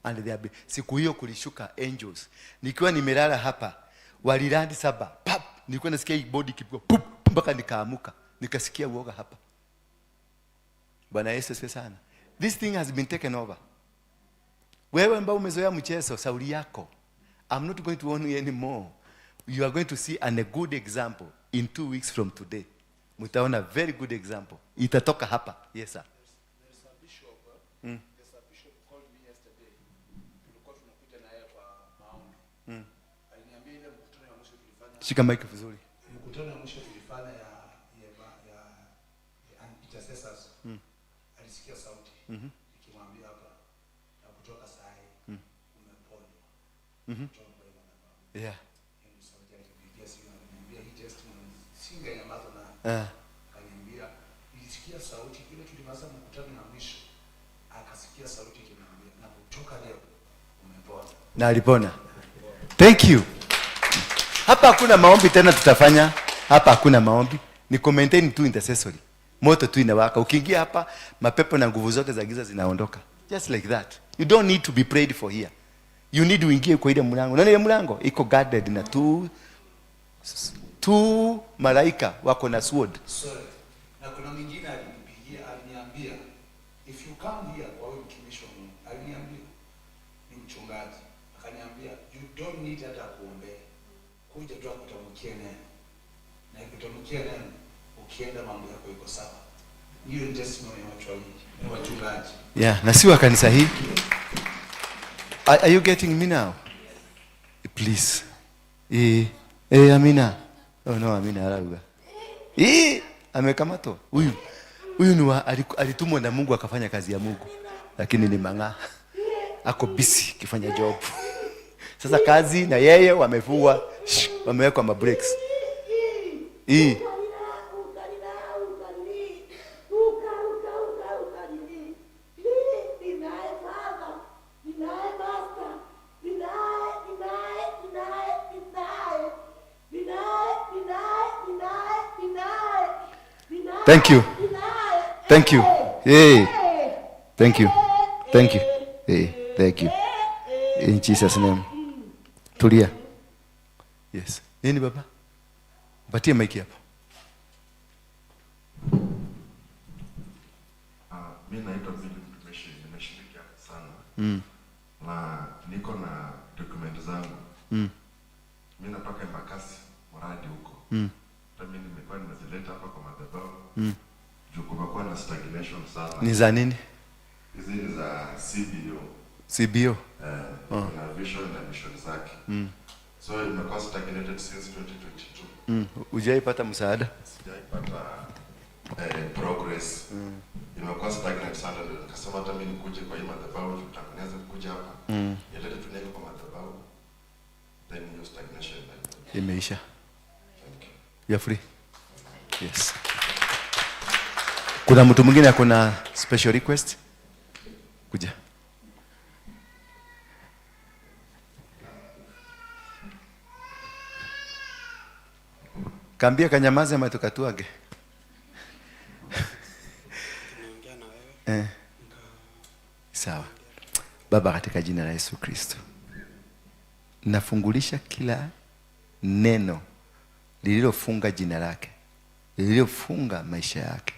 Speaker 3: And they are siku hiyo kulishuka angels. Nikiwa nimelala hapa, walilandi 7. Pap, nilikuwa nasikia hii body kipigo pup mpaka nikaamuka. Nikasikia uoga hapa. Bwana Yesu asifiwe sana. This thing has been taken over. Wewe ambao umezoea mchezo, sauli yako. I'm not going to warn you anymore. You are going to see a good example in 2 weeks from today. Mtaona very good example. Itatoka hapa. Yes sir.
Speaker 4: There's a bishop. There's a bishop called me yesterday. Tulikuwa tunakuja na yeye kwa maombi. Aliniambia ile mkutano ya mwisho tulifanya.
Speaker 3: Shika mic vizuri.
Speaker 4: Mkutano ya mwisho tulifanya ya intercessors. Alisikia sauti. Ikimwambia hapa na kutoka saa hii umeponywa.
Speaker 3: Yeah.
Speaker 4: Kaniambia nilisikia sauti ile tulimaliza mkutano na mwisho, akasikia sauti ikimwambia na kutoka leo umepona.
Speaker 3: Na alipona. Thank you. Hapa hakuna maombi tena tutafanya. Hapa hakuna maombi. Ni commenting tu intercessory. Moto tu inawaka. Ukiingia hapa mapepo na nguvu zote za giza zinaondoka. Just like that. You don't need to be prayed for here. You need uingie kwa ile mlango. Nani ile mlango? Iko guarded na two malaika wako na sword.
Speaker 4: Sorry. Na kuna mwingine aliniambia if you come here kwa wewe mtumishi wa Mungu, aliniambia ni mchungaji. Akaniambia you don't need hata kuombea. Kuja tu akutamkia neno. Na kutamkia neno ukienda mambo yako iko sawa. Hiyo ni testimony ya watu wengi. Ni wachungaji.
Speaker 3: Yeah, na si wa kanisa hii. Are you getting me now? Please. Amina. Oh no, Amina haraga. Amekamatwa. Huyu ni alitumwa na Mungu akafanya kazi ya Mungu. Lakini ni mang'aa. Ako busy kifanya job. Sasa kazi na yeye wamefungwa, wamewekwa ma breaks. Thank you. Thank you. Hey. Thank you. Thank you. Hey, thank you. In Jesus name. Tulia. Yes. Nini baba? Batia mic hapa.
Speaker 10: Mimi naitwa Billy mtumishi, nimeshiriki sana. Na niko na document zangu. Mimi natoka Embakasi, Muradi huko. Mimi nimekuwa nimezileta hapa kwa madhabahu. Juu kumekuwa na stagnation sana.
Speaker 3: Ni za nini?
Speaker 10: Hizi ni za CBO.
Speaker 3: CBO.
Speaker 10: Na vision na mission zake. So imekuwa stagnated since 2022.
Speaker 3: Hujaipata msaada?
Speaker 10: Sijaipata progress. Imekuwa stagnant sana. Nikasema hata mimi nikuje kwa hii madhabahu, tutaanza kuja hapa. Yalete tuneke kwa madhabahu. Then hiyo stagnation
Speaker 3: imeisha. You're free. Yes. Kuna mtu mwingine akona special request? Kuja. Kaambia kanyamaze ama tukatuage. Sawa. Baba, katika jina la Yesu Kristo, nafungulisha kila neno lililofunga jina lake, lililofunga maisha yake,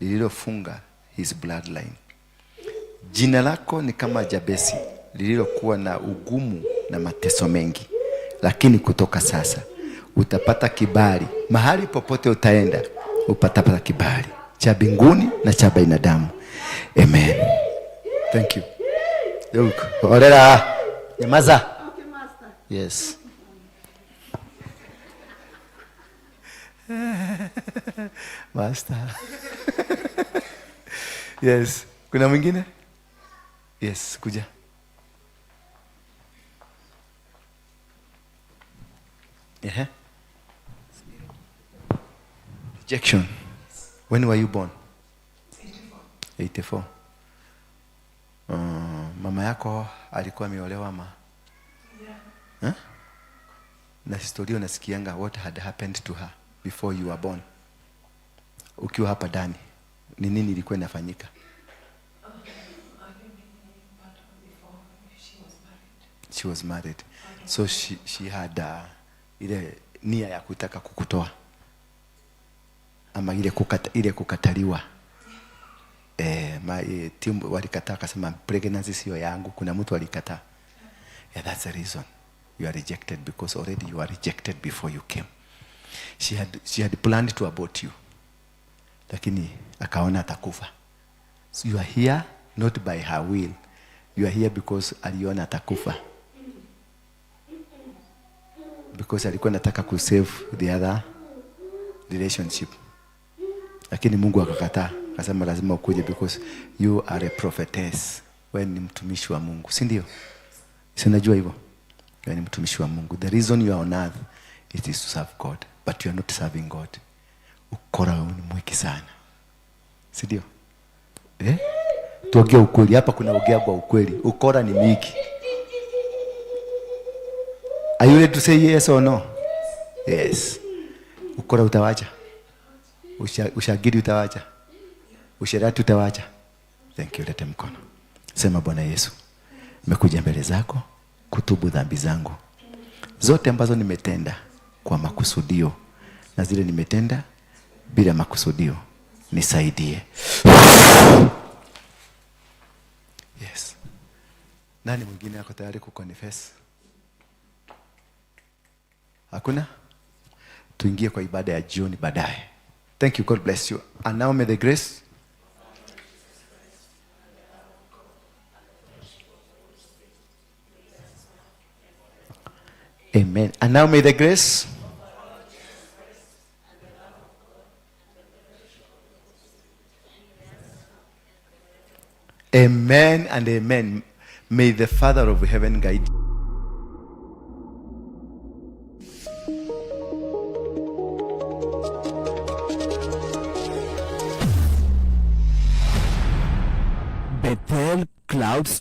Speaker 3: lililofunga his bloodline. Jina lako ni kama Jabesi lililokuwa na ugumu na mateso mengi, lakini kutoka sasa utapata kibali mahali popote utaenda, upatapata kibali cha mbinguni na cha binadamu. Amen. Thank you. Look, orera. Nyamaza.
Speaker 11: Okay, master.
Speaker 3: Yes. Master. Yes. Kuna mwingine? Yes, kuja. Yeah. Rejection. When were you born? 84. Mama yako alikuwa ameolewa ama? Yeah. Na historia unasikianga what had happened to her before you were born. Ukiwa hapa ndani, ni nini ilikuwa inafanyika? She was married. So she had ile nia ya kutaka kukutoa. Ama ile kukataliwa. Timu walikataa kasema pregnancy sio yangu, kuna mtu alikataa. Yeah, that's the reason you are rejected, because already you are rejected before you came. She had planned to abort you, lakini akaona atakufa. So you are here not by her will, you are here because aliona atakufa, because alikuwa anataka ku save the other relationship, lakini Mungu akakataa. Akasema lazima ukuje because you are a prophetess. Wewe ni mtumishi wa Mungu, si ndio? Si unajua hivyo? Wewe ni mtumishi wa Mungu. The reason you are on earth it is to serve God, but you are not serving God. Ukora ni mwiki sana, si ndio? Tuongee ukweli hapa, kuna ongea kwa ukweli. Ukora ni mwiki. Are you ready to say yes or no? Yes. Ukora utawacha? Ushagiri utawacha? Usherati utawacha? Thank you. Lete mkono. Sema, Bwana Yesu, nimekuja mbele zako kutubu dhambi zangu zote ambazo nimetenda kwa makusudio na zile nimetenda bila makusudio. Nisaidie. Yes. Nani mwingine ako tayari kuconfess? Hakuna? Tuingie kwa ibada ya jioni baadaye. Thank you. God bless you. And now may the grace Amen. And now may the grace Amen and amen. May the Father of heaven guide you.
Speaker 1: Bethel Clouds